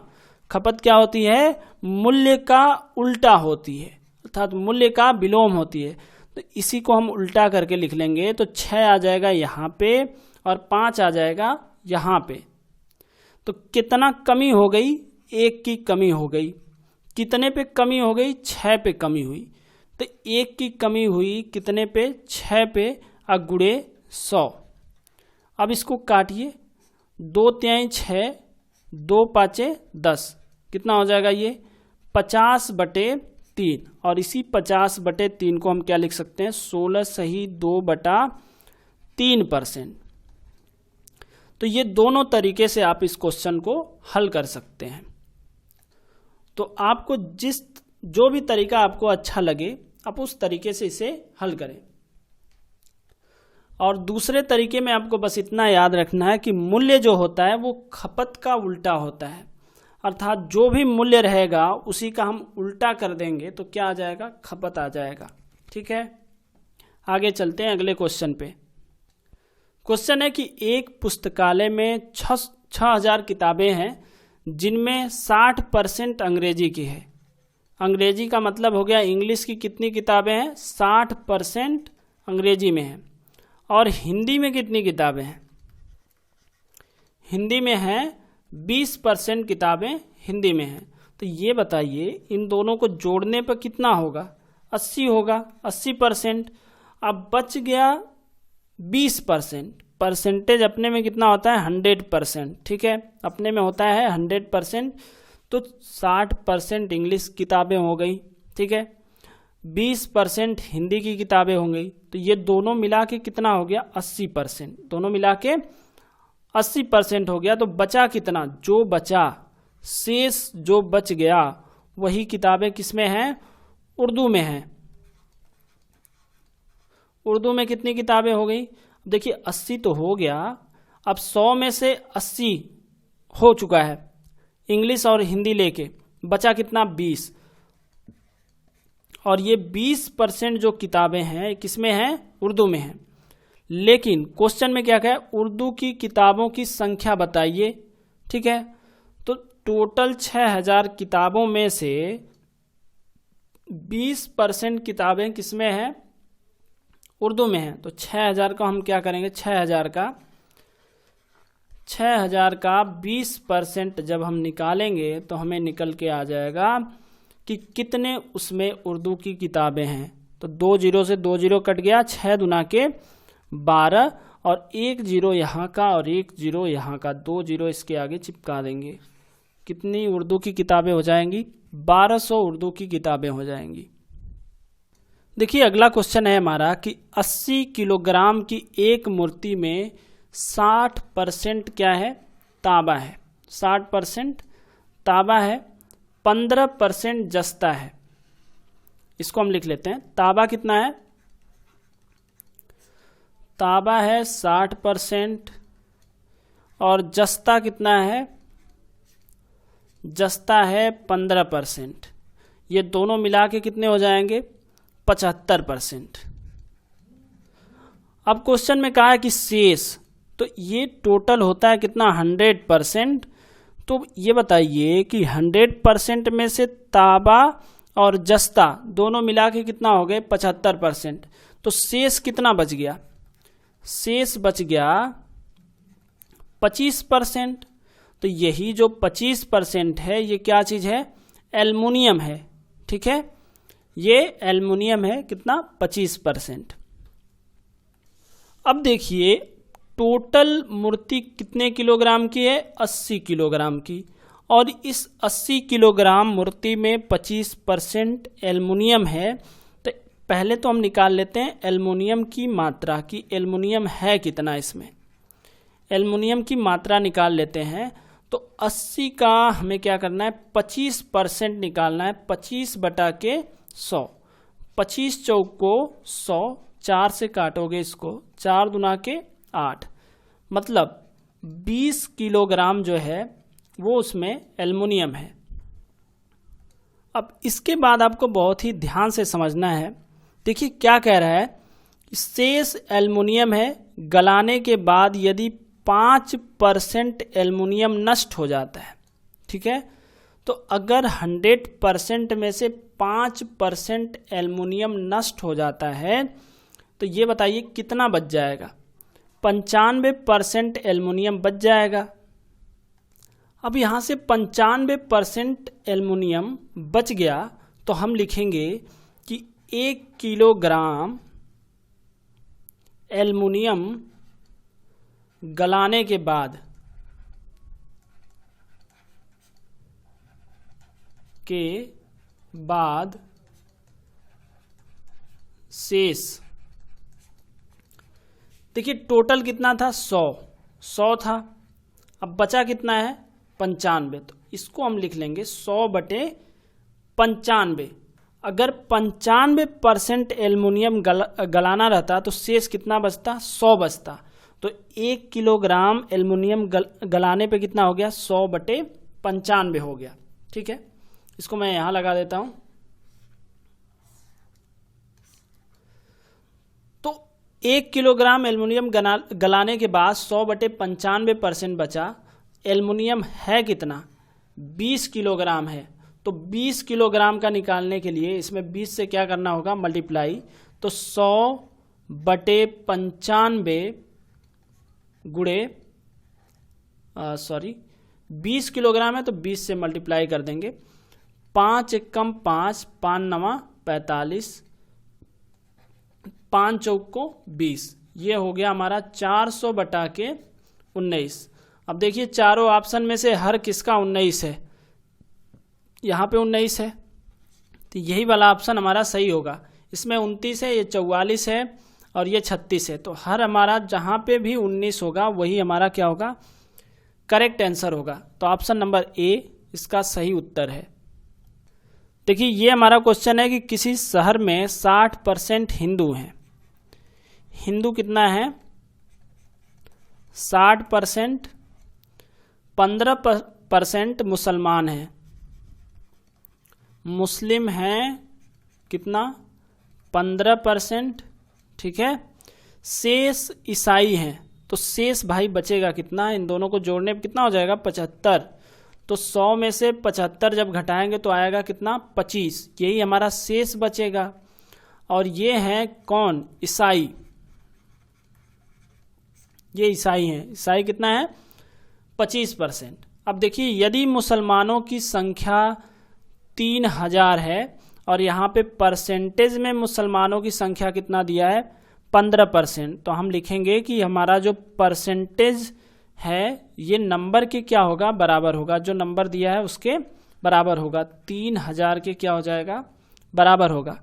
खपत क्या होती है, मूल्य का उल्टा होती है, अर्थात मूल्य का विलोम होती है। तो इसी को हम उल्टा करके लिख लेंगे, तो 6 आ जाएगा यहाँ पे और 5 आ जाएगा यहाँ पे। तो कितना कमी हो गई, 1 की कमी हो गई। कितने पे कमी हो गई, 6 पे कमी हुई। तो 1 की कमी हुई कितने पे, 6 पे, और गुणे 100। अब इसको काटिए, 2 तिहाई 6, 2 पाँचे 10, कितना हो जाएगा ये 50/3, और इसी 50/3 को हम क्या लिख सकते हैं, 16(2/3%। तो ये दोनों तरीके से आप इस क्वेश्चन को हल कर सकते हैं। तो आपको जो भी तरीका आपको अच्छा लगे आप उस तरीके से इसे हल करें। और दूसरे तरीके में आपको बस इतना याद रखना है कि मूल्य जो होता है वो खपत का उल्टा होता है, अर्थात जो भी मूल्य रहेगा उसी का हम उल्टा कर देंगे तो क्या आ जाएगा, खपत आ जाएगा। ठीक है, आगे चलते हैं अगले क्वेश्चन पे। क्वेश्चन है कि एक पुस्तकालय में 6000 किताबें हैं जिनमें 60% अंग्रेजी की है। अंग्रेजी का मतलब हो गया इंग्लिश की कितनी किताबें हैं, 60% अंग्रेजी में है। और हिंदी में कितनी किताबें हैं, हिंदी में हैं 20% किताबें हिंदी में हैं। तो ये बताइए इन दोनों को जोड़ने पर कितना होगा, 80 होगा, 80%। अब बच गया 20%। परसेंटेज अपने में कितना होता है, 100%। ठीक है, अपने में होता है 100%। तो 60% इंग्लिश किताबें हो गई, ठीक है, 20% हिंदी की किताबें हो गई। तो ये दोनों मिला के कितना हो गया, 80%। दोनों मिला के 80% हो गया। तो बचा कितना, जो बचा, शेष जो बच गया वही किताबें किसमें हैं, उर्दू में हैं। उर्दू में कितनी किताबें हो गई, देखिए 80 तो हो गया। अब 100 में से 80 हो चुका है इंग्लिश और हिंदी लेके, बचा कितना, 20। और ये 20% जो किताबें हैं किसमें हैं, उर्दू में हैं। लेकिन क्वेश्चन में क्या कहा, उर्दू की किताबों की संख्या बताइए। ठीक है, तो टोटल 6000 किताबों में से 20% किताबें किसमें हैं, उर्दू में हैं। तो 6000 का हम क्या करेंगे, 6000 का 20% जब हम निकालेंगे तो हमें निकल के आ जाएगा कि कितने उसमें उर्दू की किताबें हैं। तो 2 जीरो से 2 जीरो कट गया, 6 दूना के 12, और 1 जीरो यहाँ का और 1 जीरो यहाँ का, 2 जीरो इसके आगे चिपका देंगे। कितनी उर्दू की किताबें हो जाएंगी, 1200 उर्दू की किताबें हो जाएंगी। देखिए अगला क्वेश्चन है हमारा कि 80 किलोग्राम की एक मूर्ति में 60% क्या है, तांबा है। 60% तांबा है, 15% जस्ता है। इसको हम लिख लेते हैं। तांबा कितना है, तांबा है 60% और जस्ता कितना है, जस्ता है 15%। ये दोनों मिला के कितने हो जाएंगे, 75%। अब क्वेश्चन में कहा है कि शेष, तो ये टोटल होता है कितना, 100%। तो ये बताइए कि 100% में से तांबा और जस्ता दोनों मिला के कितना हो गए, 75%। तो शेष कितना बच गया, शेष बच गया 25%। तो यही जो 25% है ये क्या चीज है, एल्युमिनियम है। ठीक है, ये एल्युमिनियम है, कितना, 25%। अब देखिए टोटल मूर्ति कितने किलोग्राम की है, 80 किलोग्राम की। और इस 80 किलोग्राम मूर्ति में 25% एल्युमिनियम है। तो पहले तो हम निकाल लेते हैं एल्युमिनियम की मात्रा की, एल्युमिनियम है कितना इसमें, एल्युमिनियम की मात्रा निकाल लेते हैं। तो 80 का हमें क्या करना है, 25% निकालना है, 25/100। 25 चौक को 100, 4 से काटोगे इसको, 4 दूना के 8, मतलब 20 किलोग्राम जो है वो उसमें एल्युमिनियम है। अब इसके बाद आपको बहुत ही ध्यान से समझना है। देखिए क्या कह रहा है, शेष एल्युमिनियम है, गलाने के बाद यदि 5% एल्युमिनियम नष्ट हो जाता है। ठीक है, तो अगर 100% में से 5% एल्युमिनियम नष्ट हो जाता है तो ये बताइए कितना बच जाएगा, 95% एल्युमिनियम बच जाएगा। अब यहाँ से 95% एल्युमिनियम बच गया तो हम लिखेंगे कि 1 किलोग्राम एल्युमिनियम गलाने के बाद के बाद शेष। देखिए टोटल कितना था, 100 था, अब बचा कितना है 95, तो इसको हम लिख लेंगे 100/95। अगर 95% एल्युमिनियम गलाना रहता तो शेष कितना बचता, 100 बचता। तो 1 किलोग्राम एल्युमिनियम गलाने पे कितना हो गया, 100/95 हो गया। ठीक है, इसको मैं यहां लगा देता हूं। तो 1 किलोग्राम एल्युमिनियम गलाने के बाद 100/95% बचा। एल्युमिनियम है कितना, 20 किलोग्राम है। तो 20 किलोग्राम का निकालने के लिए इसमें 20 से क्या करना होगा, मल्टीप्लाई। तो 100/95 गुणे 20 किलोग्राम है तो 20 से मल्टीप्लाई कर देंगे। 5 एकम 5, 5 नवा 45, 5 चौको 20, ये हो गया हमारा 400/19। अब देखिए चारों ऑप्शन में से हर किसका 19 है, यहाँ पे 19 है, तो यही वाला ऑप्शन हमारा सही होगा। इसमें 29 है, ये 44 है और ये 36 है। तो हर हमारा जहाँ पे भी 19 होगा वही हमारा क्या होगा, करेक्ट आंसर होगा। तो ऑप्शन नंबर ए इसका सही उत्तर है। देखिए ये हमारा क्वेश्चन है कि किसी शहर में 60% हिंदू हैं। हिंदू कितना है, 60%, 15% मुसलमान हैं, मुस्लिम हैं कितना, 15%। ठीक है, शेष ईसाई हैं। तो शेष भाई बचेगा कितना, इन दोनों को जोड़ने पर कितना हो जाएगा, 75। तो 100 में से 75 जब घटाएंगे तो आएगा कितना, 25। यही हमारा शेष बचेगा। और ये है कौन, ईसाई, ये ईसाई हैं। ईसाई कितना है, 25%। अब देखिए यदि मुसलमानों की संख्या 3000 है और यहाँ पे परसेंटेज में मुसलमानों की संख्या कितना दिया है, 15%, तो हम लिखेंगे कि हमारा जो परसेंटेज है ये नंबर के क्या होगा, बराबर होगा। जो नंबर दिया है उसके बराबर होगा, 3000 के क्या हो जाएगा, बराबर होगा।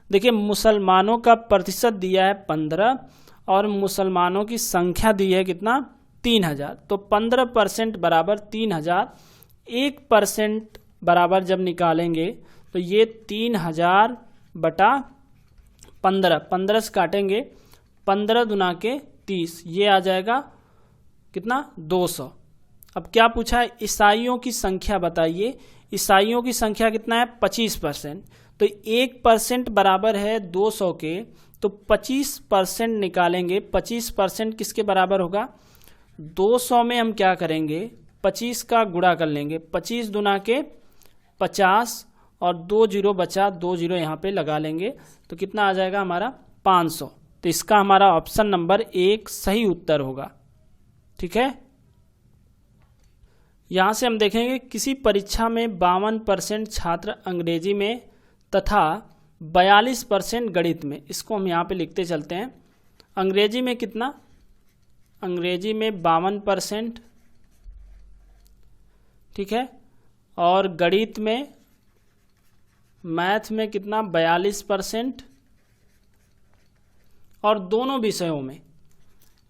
देखिए मुसलमानों का प्रतिशत दिया है 15 और मुसलमानों की संख्या दी है कितना, 3000। तो 15% बराबर 3000। 1% बराबर जब निकालेंगे तो ये 3000/15, 15 से काटेंगे, 15 दूना के 30, ये आ जाएगा कितना, 200। अब क्या पूछा है, ईसाइयों की संख्या बताइए। ईसाइयों की संख्या कितना है, 25%। तो 1% बराबर है 200 के, तो 25% निकालेंगे। 25% किसके बराबर होगा, 200 में हम क्या करेंगे, 25 का गुणा कर लेंगे। 25 दूना के 50 और 2 जीरो बचा, 2 जीरो यहाँ पे लगा लेंगे, तो कितना आ जाएगा हमारा, 500। तो इसका हमारा ऑप्शन नंबर 1 सही उत्तर होगा। ठीक है, यहाँ से हम देखेंगे किसी परीक्षा में 52% छात्र अंग्रेजी में तथा 42% गणित में। इसको हम यहाँ पे लिखते चलते हैं। अंग्रेजी में कितना, अंग्रेजी में 52%, ठीक है, और गणित में, मैथ में कितना, 42%, और दोनों विषयों में,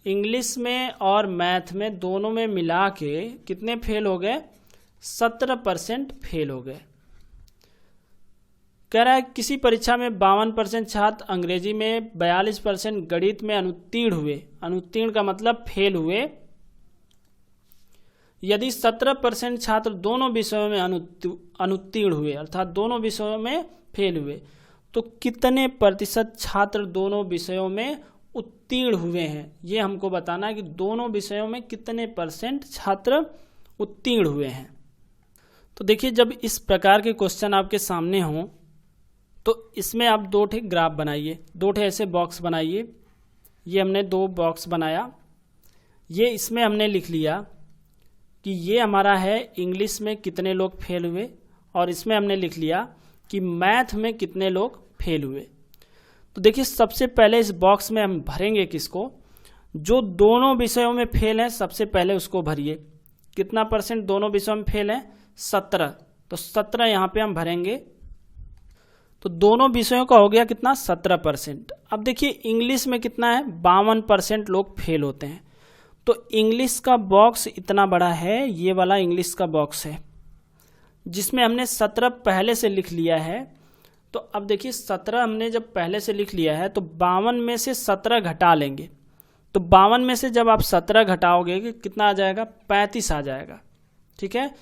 इंग्लिश में और मैथ में, दोनों में मिला के कितने फेल हो गए, 17% फेल हो गए। कह रहा है किसी परीक्षा में 52% छात्र अंग्रेजी में, 42% गणित में अनुत्तीर्ण हुए। अनुत्तीर्ण का मतलब फेल हुए। यदि 17% छात्र दोनों विषयों में अनुत्तीर्ण हुए, अर्थात दोनों विषयों में फेल हुए, तो कितने प्रतिशत छात्र दोनों विषयों में उत्तीर्ण हुए हैं, ये हमको बताना है कि दोनों विषयों में कितने % छात्र उत्तीर्ण हुए हैं। तो देखिए जब इस प्रकार के क्वेश्चन आपके सामने हों तो इसमें आप 2 ठे ग्राफ बनाइए, 2 ठे ऐसे बॉक्स बनाइए। ये हमने 2 बॉक्स बनाया। ये इसमें हमने लिख लिया कि ये हमारा है इंग्लिश में कितने लोग फेल हुए, और इसमें हमने लिख लिया कि मैथ में कितने लोग फेल हुए। तो देखिए सबसे पहले इस बॉक्स में हम भरेंगे किसको, जो दोनों विषयों में फेल है सबसे पहले उसको भरिए। कितना % दोनों विषयों में फेल है, 17। तो 17 यहाँ पे हम भरेंगे। तो दोनों विषयों का हो गया कितना 17%। अब देखिए इंग्लिश में कितना है 52% लोग फेल होते हैं। तो इंग्लिश का बॉक्स इतना बड़ा है, ये वाला इंग्लिश का बॉक्स है जिसमें हमने 17 पहले से लिख लिया है। तो अब देखिए 17 हमने जब पहले से लिख लिया है तो 52 में से 17 घटा लेंगे। तो 52 में से जब आप 17 घटाओगे कितना आ जाएगा 35 आ जाएगा। ठीक है,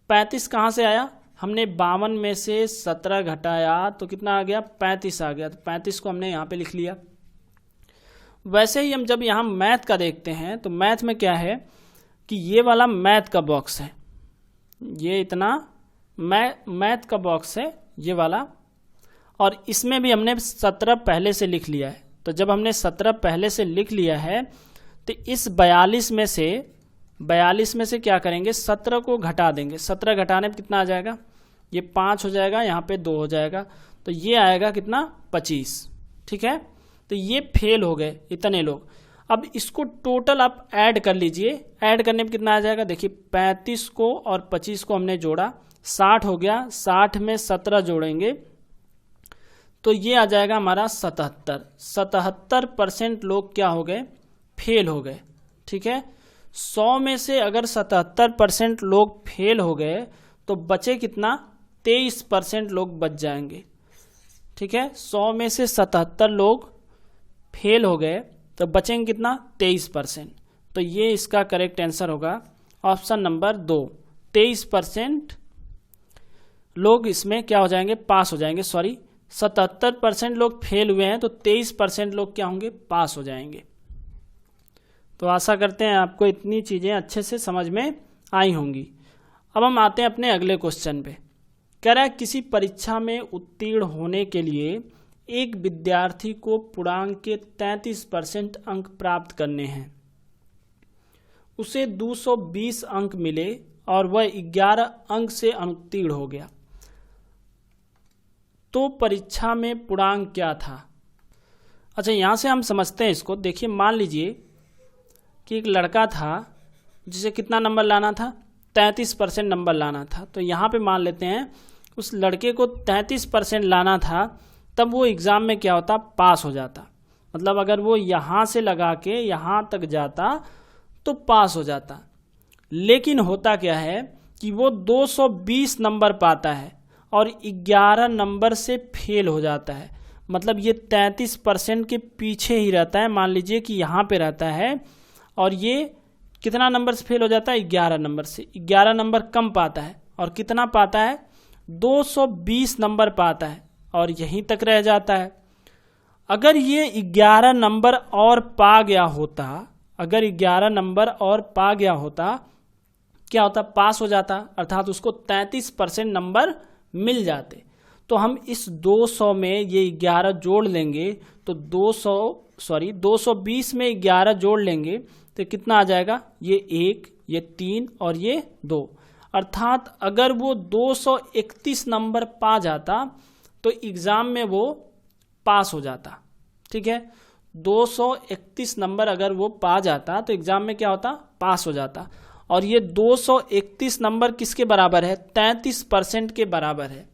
35 कहाँ से आया, हमने 52 में से 17 घटाया तो कितना आ गया 35 आ गया। तो 35 को हमने यहाँ पे लिख लिया। वैसे ही हम जब यहाँ मैथ का देखते हैं तो मैथ में क्या है कि ये वाला मैथ का बॉक्स है, ये इतना मैथ का बॉक्स है ये वाला, और इसमें भी हमने 17 पहले से लिख लिया है। तो जब हमने 17 पहले से लिख लिया है तो इस 42 में से क्या करेंगे 17 को घटा देंगे। 17 घटाने पर कितना आ जाएगा, ये 5 हो जाएगा, यहाँ पे 2 हो जाएगा, तो ये आएगा कितना 25। ठीक है, तो ये फेल हो गए इतने लोग। अब इसको टोटल आप ऐड कर लीजिए, ऐड करने पर कितना आ जाएगा, देखिए 35 को और 25 को हमने जोड़ा 60 हो गया, 60 में 17 जोड़ेंगे तो ये आ जाएगा हमारा 77% लोग क्या हो गए फेल हो गए। ठीक है, 100 में से अगर 77% लोग फेल हो गए तो बचे कितना 23% लोग बच जाएंगे। ठीक है, 100 में से 77 लोग फेल हो गए तो बचेंगे कितना 23%। तो ये इसका करेक्ट आंसर होगा ऑप्शन नंबर 2। 23% लोग इसमें क्या हो जाएंगे पास हो जाएंगे। सॉरी, 77% लोग फेल हुए हैं तो 23% लोग क्या होंगे पास हो जाएंगे। तो आशा करते हैं आपको इतनी चीज़ें अच्छे से समझ में आई होंगी। अब हम आते हैं अपने अगले क्वेश्चन पे। कह रहा है किसी परीक्षा में उत्तीर्ण होने के लिए एक विद्यार्थी को पूर्णांक के 33% अंक प्राप्त करने हैं। उसे 220 अंक मिले और वह 11 अंक से अनुत्तीर्ण हो गया, तो परीक्षा में पूर्णांक क्या था। अच्छा, यहाँ से हम समझते हैं इसको। देखिए मान लीजिए कि एक लड़का था जिसे कितना नंबर लाना था 33% नंबर लाना था। तो यहाँ पे मान लेते हैं उस लड़के को 33% लाना था, तब वो एग्ज़ाम में क्या होता पास हो जाता। मतलब अगर वो यहाँ से लगा के यहाँ तक जाता तो पास हो जाता। लेकिन होता क्या है कि वो 220 नंबर पाता है और 11 नंबर से फेल हो जाता है। मतलब ये 33% के पीछे ही रहता है। मान लीजिए कि यहाँ पे रहता है और ये कितना नंबर से फेल हो जाता है 11 नंबर से। 11 नंबर कम पाता है और कितना पाता है 220 नंबर पाता है और यहीं तक रह जाता है। अगर ये 11 नंबर और पा गया होता, अगर 11 नंबर और पा गया होता क्या होता पास हो जाता, अर्थात उसको 33% नंबर मिल जाते। तो हम इस 200 में ये 11 जोड़ लेंगे तो 220 में 11 जोड़ लेंगे तो कितना आ जाएगा, ये 1, ये 3 और ये 2। अर्थात अगर वो 231 नंबर पा जाता तो एग्ज़ाम में वो पास हो जाता। ठीक है, 231 नंबर अगर वो पा जाता तो एग्ज़ाम में क्या होता पास हो जाता। और ये 231 नंबर किसके बराबर है 33% के बराबर है।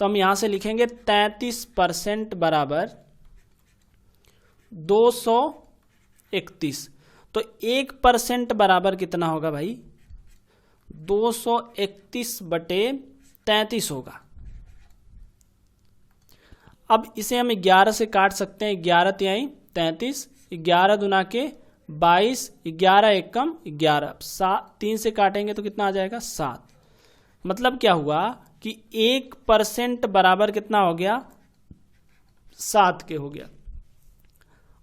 तो हम यहाँ से लिखेंगे 33% बराबर 231। तो 1% बराबर कितना होगा भाई 231/33 होगा। अब इसे हम 11 से काट सकते हैं। 11 तिहाई 33, 11 दूना के 22, 11 एकम 11, 3 से काटेंगे तो कितना आ जाएगा 7। मतलब क्या हुआ कि 1% बराबर कितना हो गया 7 के हो गया।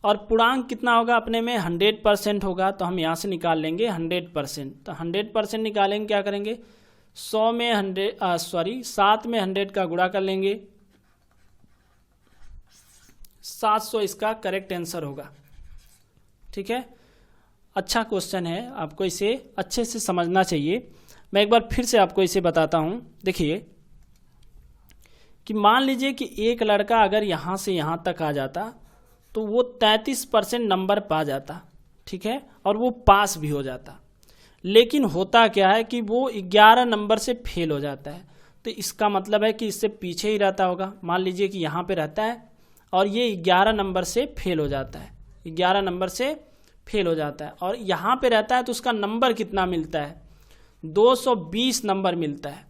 और पूर्णांक कितना होगा अपने में 100% होगा। तो हम यहाँ से निकाल लेंगे 100%। तो 100% निकालेंगे क्या करेंगे 7 में 100 का गुणा कर लेंगे, 700 इसका करेक्ट आंसर होगा। ठीक है, अच्छा क्वेश्चन है, आपको इसे अच्छे से समझना चाहिए। मैं एक बार फिर से आपको इसे बताता हूँ। देखिए कि मान लीजिए कि एक लड़का अगर यहाँ से यहाँ तक आ जाता तो वो 33% नंबर पा जाता। ठीक है, और वो पास भी हो जाता। लेकिन होता क्या है कि वो 11 नंबर से फेल हो जाता है। तो इसका मतलब है कि इससे पीछे ही रहता होगा। मान लीजिए कि यहाँ पे रहता है और ये 11 नंबर से फेल हो जाता है, 11 नंबर से फेल हो जाता है, और यहाँ पे रहता है तो उसका नंबर कितना मिलता है, 220 नंबर मिलता है।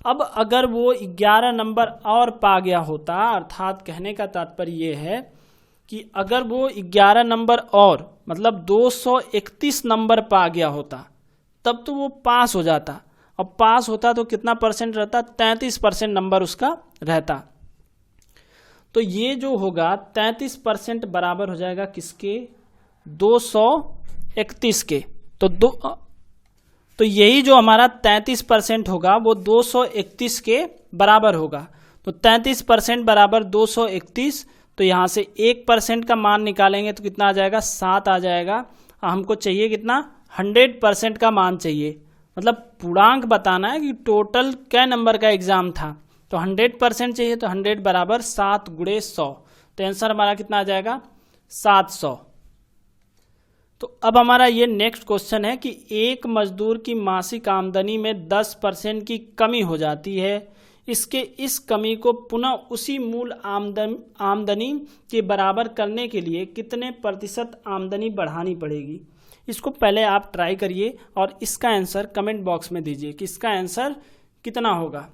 अब अगर वो 11 नंबर और पा गया होता, अर्थात कहने का तात्पर्य ये है कि अगर वो 11 नंबर और मतलब 231 नंबर पा गया होता तब तो वो पास हो जाता। अब पास होता तो कितना परसेंट रहता, 33% नंबर उसका रहता। तो ये जो होगा 33% बराबर हो जाएगा किसके, 231 के। तो यही जो हमारा 33% होगा वो 231 के बराबर होगा। तो 33% बराबर 231, तो यहाँ से 1% का मान निकालेंगे तो कितना आ जाएगा, 7 आ जाएगा। हमको चाहिए कितना, 100% का मान चाहिए, मतलब पूर्णांक बताना है कि टोटल क्या नंबर का एग्जाम था। तो 100% चाहिए, तो 100 बराबर 7 गुणे 100, तो आंसर हमारा कितना आ जाएगा, 700। तो अब हमारा ये नेक्स्ट क्वेश्चन है कि एक मजदूर की मासिक आमदनी में 10% की कमी हो जाती है, इसके इस कमी को पुनः उसी मूल आमदनी के बराबर करने के लिए कितने प्रतिशत आमदनी बढ़ानी पड़ेगी। इसको पहले आप ट्राई करिए और इसका आंसर कमेंट बॉक्स में दीजिए कि इसका आंसर कितना होगा।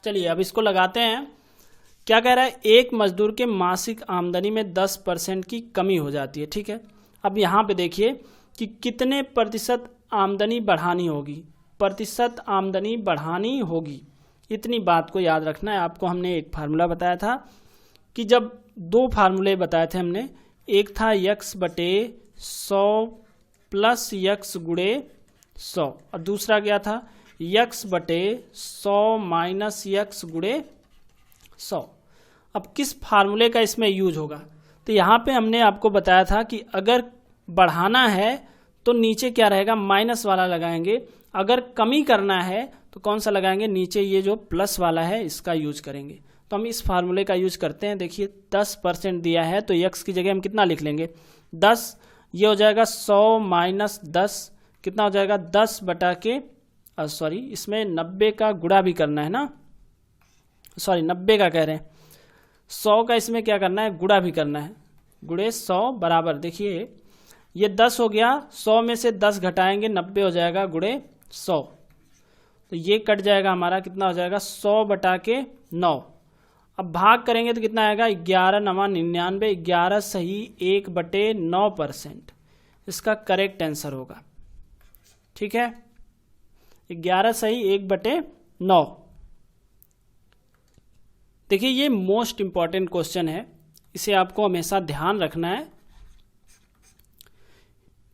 चलिए अब इसको लगाते हैं। क्या कह रहा है, एक मजदूर के मासिक आमदनी में 10% की कमी हो जाती है। ठीक है, अब यहाँ पे देखिए कि कितने प्रतिशत आमदनी बढ़ानी होगी, प्रतिशत आमदनी बढ़ानी होगी, इतनी बात को याद रखना है आपको। हमने एक फार्मूला बताया था कि जब 2 फार्मूले बताए थे हमने, एक था x बटे 100 प्लस x गुणे 100 और दूसरा क्या था x बटे 100 माइनस x गुणे 100। अब किस फार्मूले का इसमें यूज होगा, तो यहाँ पे हमने आपको बताया था कि अगर बढ़ाना है तो नीचे क्या रहेगा, माइनस वाला लगाएंगे, अगर कमी करना है तो कौन सा लगाएंगे, नीचे ये जो प्लस वाला है इसका यूज करेंगे। तो हम इस फार्मूले का यूज करते हैं। देखिए 10% दिया है तो x की जगह हम कितना लिख लेंगे, 10, ये हो जाएगा 100 माइनस 10, कितना हो जाएगा 10 बटा के सॉरी इसमें 90 का गुणा भी करना है ना, सॉरी 90 का कह रहे हैं, 100 का इसमें क्या करना है, गुणा भी करना है, गुणे 100 बराबर, देखिए ये 10 हो गया, 100 में से 10 घटाएंगे 90 हो जाएगा गुणे 100, तो ये कट जाएगा हमारा, कितना हो जाएगा 100 बटा के 9। अब भाग करेंगे तो कितना आएगा, 11 9 99, 11 सही 1 बटे 9%, इसका करेक्ट आंसर होगा। ठीक है, 11 सही 1 बटे 9। देखिए ये मोस्ट इंपॉर्टेंट क्वेश्चन है, इसे आपको हमेशा ध्यान रखना है।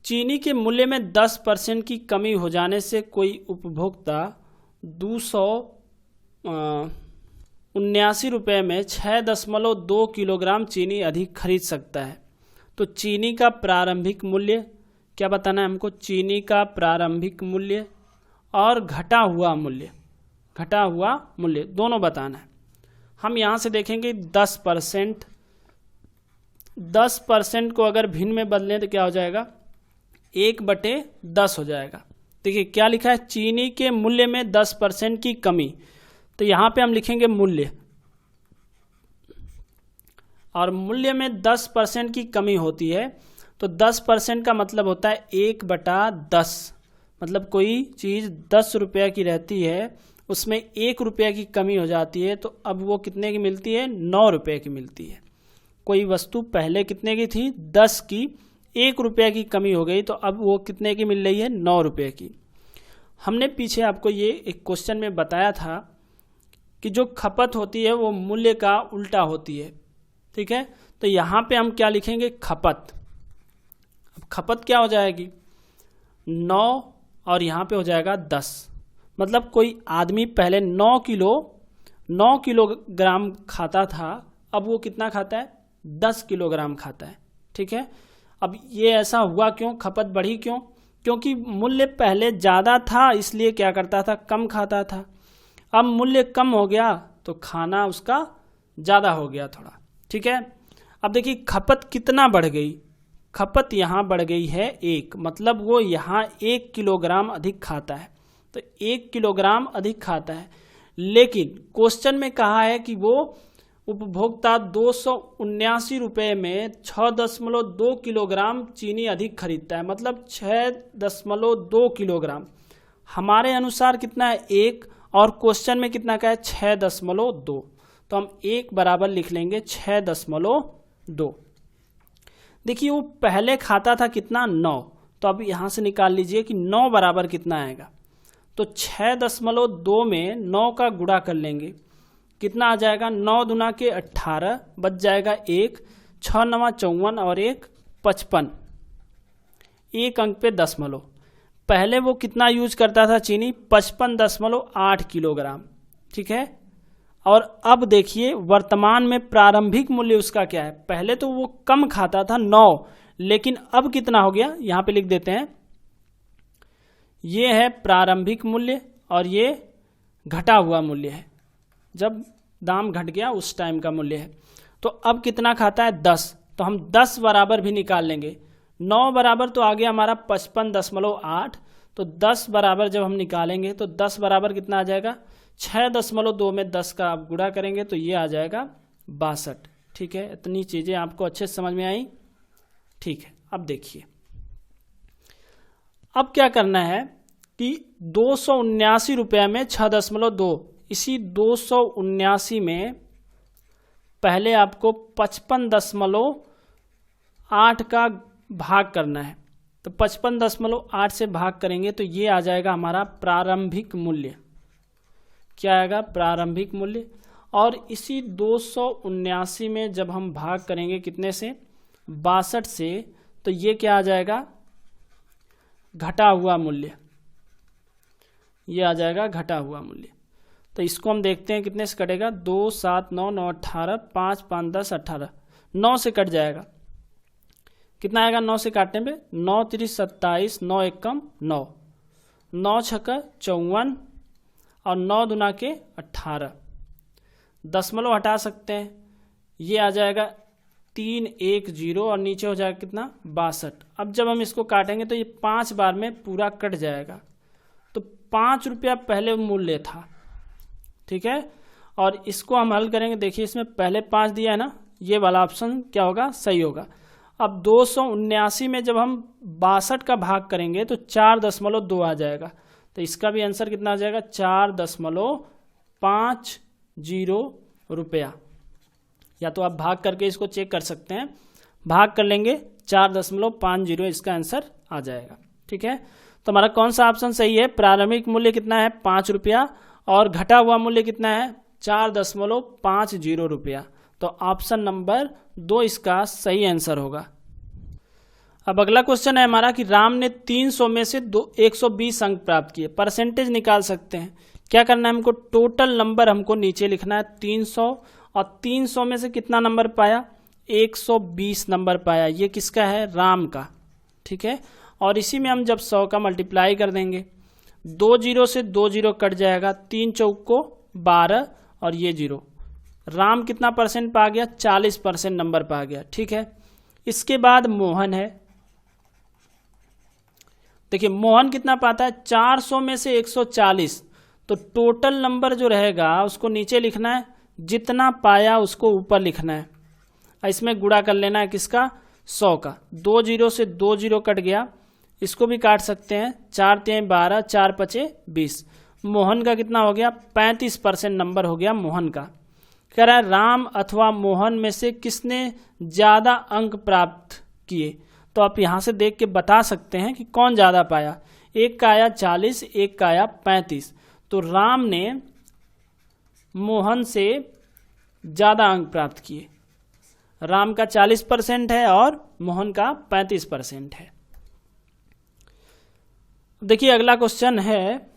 चीनी के मूल्य में 10% की कमी हो जाने से कोई उपभोक्ता 279 रुपये में 6.2 किलोग्राम चीनी अधिक खरीद सकता है। तो चीनी का प्रारंभिक मूल्य क्या बताना है हमको, चीनी का प्रारंभिक मूल्य और घटा हुआ मूल्य दोनों बताना है। हम यहाँ से देखेंगे 10% को अगर भिन्न में बदलें तो क्या हो जाएगा, 1/10 हो जाएगा। देखिए क्या लिखा है, चीनी के मूल्य में 10% की कमी, तो यहाँ पे हम लिखेंगे मूल्य, और मूल्य में 10% की कमी होती है तो 10% का मतलब होता है 1/10, मतलब कोई चीज़ 10 रुपये की रहती है, उसमें 1 रुपये की कमी हो जाती है, तो अब वो कितने की मिलती है, 9 रुपये की मिलती है। कोई वस्तु पहले कितने की थी, 10 की, 1 रुपये की कमी हो गई तो अब वो कितने की मिल रही है, 9 रुपये की। हमने पीछे आपको ये एक क्वेश्चन में बताया था कि जो खपत होती है वो मूल्य का उल्टा होती है। ठीक है, तो यहाँ पे हम क्या लिखेंगे, खपत। अब खपत क्या हो जाएगी, 9 और यहाँ पे हो जाएगा 10, मतलब कोई आदमी पहले 9 किलोग्राम खाता था, अब वो कितना खाता है, 10 किलोग्राम खाता है। ठीक है, अब ये ऐसा हुआ क्यों, खपत बढ़ी क्यों, क्योंकि मूल्य पहले ज़्यादा था इसलिए क्या करता था, कम खाता था। अब मूल्य कम हो गया तो खाना उसका ज़्यादा हो गया थोड़ा। ठीक है, अब देखिए खपत कितना बढ़ गई, खपत यहाँ बढ़ गई है 1, मतलब वो यहाँ 1 किलोग्राम अधिक खाता है। तो 1 किलोग्राम अधिक खाता है, लेकिन क्वेश्चन में कहा है कि वो उपभोक्ता 279 रुपये में 6.2 किलोग्राम चीनी अधिक खरीदता है, मतलब 6.2 किलोग्राम। हमारे अनुसार कितना है 1, और क्वेश्चन में कितना का है 6.2, तो हम 1 बराबर लिख लेंगे 6.2। देखिए वो पहले खाता था कितना 9, तो अब यहाँ से निकाल लीजिए कि 9 बराबर कितना आएगा। तो 6.2 में 9 का गुणा कर लेंगे, कितना आ जाएगा 9 दूना के 18, बच जाएगा 1, 6 9 54 और 1 55, एक अंक पे दशमलव। पहले वो कितना यूज करता था चीनी 55.8 किलोग्राम, ठीक है। और अब देखिए वर्तमान में प्रारंभिक मूल्य उसका क्या है। पहले तो वो कम खाता था 9, लेकिन अब कितना हो गया, यहाँ पे लिख देते हैं, ये है प्रारंभिक मूल्य और ये घटा हुआ मूल्य है, जब दाम घट गया उस टाइम का मूल्य है। तो अब कितना खाता है 10, तो हम 10 बराबर भी निकाल लेंगे। 9 बराबर तो आ गया हमारा 55.8, तो 10 बराबर जब हम निकालेंगे तो 10 बराबर कितना आ जाएगा 6.2 में 10 का आप गुणा करेंगे तो ये आ जाएगा 62, ठीक है। इतनी चीज़ें आपको अच्छे से समझ में आई, ठीक है। अब देखिए अब क्या करना है कि 279 रुपये में 6.2, इसी 279 में पहले आपको 55.8 का भाग करना है। तो 55.8 से भाग करेंगे तो ये आ जाएगा हमारा प्रारंभिक मूल्य। क्या आएगा प्रारंभिक मूल्य। और इसी 279 में जब हम भाग करेंगे कितने से 62 से, तो ये क्या आ जाएगा घटा हुआ मूल्य, ये आ जाएगा घटा हुआ मूल्य। तो इसको हम देखते हैं कितने से कटेगा 2 7 9 9 18 5 5 10 18, 9 से कट जाएगा। कितना आएगा 9 से काटने पे 9 3 27, 9 एकम 9, 9 छक्का 54 और 9 दूना के 18, दशमलव हटा सकते हैं, ये आ जाएगा 310 और नीचे हो जाएगा कितना 62। अब जब हम इसको काटेंगे तो ये 5 बार में पूरा कट जाएगा। तो 5 रुपया पहले मूल्य था, ठीक है। और इसको हम हल करेंगे, देखिए इसमें पहले 5 दिया है ना, ये वाला ऑप्शन क्या होगा सही होगा। अब 279 में जब हम 62 का भाग करेंगे तो 4.2 आ जाएगा। तो इसका भी आंसर कितना आ जाएगा 4.50 रुपया। या तो आप भाग करके इसको चेक कर सकते हैं, भाग कर लेंगे 4.50, इसका आंसर आ जाएगा, ठीक है। तो हमारा कौन सा ऑप्शन सही है, प्रारंभिक मूल्य कितना है 5 रुपया और घटा हुआ मूल्य कितना है 4.50 रुपया। तो ऑप्शन नंबर 2 इसका सही आंसर होगा। अब अगला क्वेश्चन है हमारा कि राम ने 300 में से 120 अंक प्राप्त किए, परसेंटेज निकाल सकते हैं। क्या करना है हमको, टोटल नंबर हमको नीचे लिखना है 300, और 300 में से कितना नंबर पाया 120 नंबर पाया, ये किसका है राम का, ठीक है। और इसी में हम जब 100 का मल्टीप्लाई कर देंगे, 2 जीरो से 2 जीरो कट जाएगा, 3 चौक को 12 और ये 0, राम कितना परसेंट पा गया 40% नंबर पा गया, ठीक है। इसके बाद मोहन है, देखिए मोहन कितना पाता है 400 में से 140, तो टोटल नंबर जो रहेगा उसको नीचे लिखना है, जितना पाया उसको ऊपर लिखना है। इसमें गुणा कर लेना है किसका 100 का, 2 जीरो से 2 जीरो कट गया, इसको भी काट सकते हैं, 4 3 12 4 5 20, मोहन का कितना हो गया 35% नंबर हो गया मोहन का। कह रहा है राम अथवा मोहन में से किसने ज़्यादा अंक प्राप्त किए। तो आप यहाँ से देख के बता सकते हैं कि कौन ज़्यादा पाया, एक का आया 40, एक का आया 35, तो राम ने मोहन से ज़्यादा अंक प्राप्त किए। राम का 40% है और मोहन का 35% है। देखिए अगला क्वेश्चन है,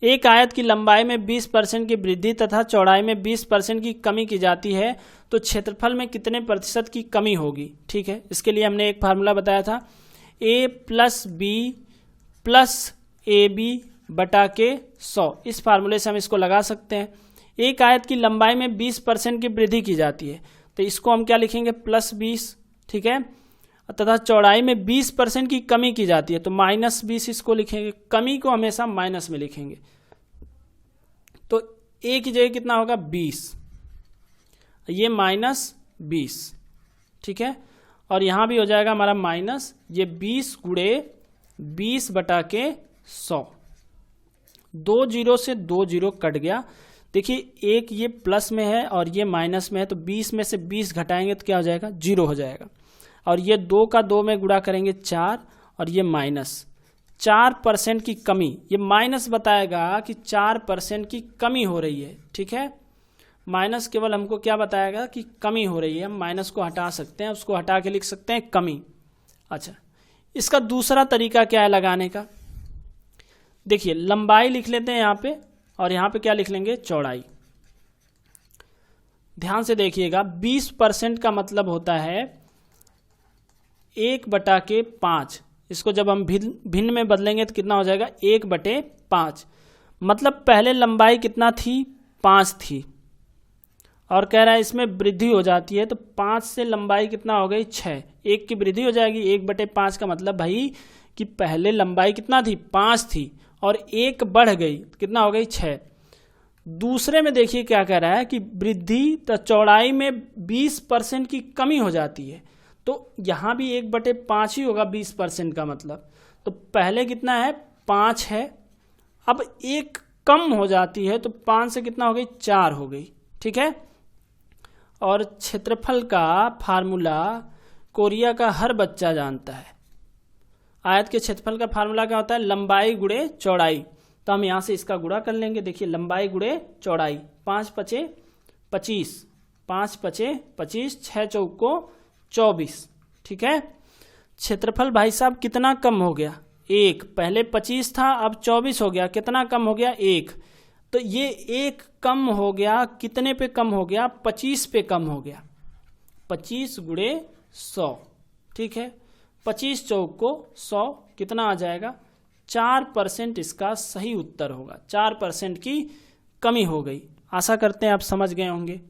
एक आयत की लंबाई में 20% की वृद्धि तथा चौड़ाई में 20% की कमी की जाती है, तो क्षेत्रफल में कितने प्रतिशत की कमी होगी, ठीक है। इसके लिए हमने एक फार्मूला बताया था, a + b + ab बटा के 100, इस फार्मूले से हम इसको लगा सकते हैं। एक आयत की लंबाई में 20% की वृद्धि की जाती है, तो इसको हम क्या लिखेंगे +20, ठीक है, तथा चौड़ाई में 20% की कमी की जाती है, तो -20 इसको लिखेंगे, कमी को हमेशा माइनस में लिखेंगे। तो ए की जगह कितना होगा 20, ये -20, ठीक है, और यहाँ भी हो जाएगा हमारा माइनस, ये 20 गुणे 20/100, 2 जीरो से 2 जीरो कट गया। देखिए एक ये प्लस में है और ये माइनस में है, तो 20 में से 20 घटाएंगे तो क्या हो जाएगा 0 हो जाएगा, और ये 2 का 2 में गुणा करेंगे 4, और ये -4% की कमी, ये माइनस बताएगा कि 4% की कमी हो रही है, ठीक है, माइनस केवल हमको क्या बताएगा कि कमी हो रही है, हम माइनस को हटा सकते हैं, उसको हटा के लिख सकते हैं कमी। अच्छा, इसका दूसरा तरीका क्या है लगाने का, देखिए लंबाई लिख लेते हैं यहाँ पे, और यहाँ पे क्या लिख लेंगे चौड़ाई। ध्यान से देखिएगा, 20% का मतलब होता है 1/5, इसको जब हम भिन्न में बदलेंगे तो कितना हो जाएगा 1/5, मतलब पहले लंबाई कितना थी 5 थी, और कह रहा है इसमें वृद्धि हो जाती है, तो 5 से लंबाई कितना हो गई 6, 1 की वृद्धि हो जाएगी, 1/5 का मतलब भाई कि पहले लंबाई कितना थी 5 थी और 1 बढ़ गई, कितना हो गई 6। दूसरे में देखिए क्या कह रहा है कि वृद्धि तो चौड़ाई में 20% की कमी हो जाती है, तो यहाँ भी 1/5 ही होगा 20% का मतलब, तो पहले कितना है 5 है, अब 1 कम हो जाती है, तो 5 से कितना हो गई 4 हो गई, ठीक है। और क्षेत्रफल का फार्मूला कोरिया का हर बच्चा जानता है, आयत के क्षेत्रफल का फार्मूला क्या होता है लंबाई गुणे चौड़ाई, तो हम यहाँ से इसका गुणा कर लेंगे। देखिए लंबाई गुणे चौड़ाई, 5 पचे 25, 5 पचे 25, 6 चौको 24, ठीक है। क्षेत्रफल भाई साहब कितना कम हो गया 1, पहले 25 था अब 24 हो गया, कितना कम हो गया 1, तो ये 1 कम हो गया, कितने पे कम हो गया 25 पे कम हो गया, 25 गुणे 100, ठीक है, 25 चौको 100 कितना आ जाएगा 4%, इसका सही उत्तर होगा। 4% की कमी हो गई। आशा करते हैं आप समझ गए होंगे।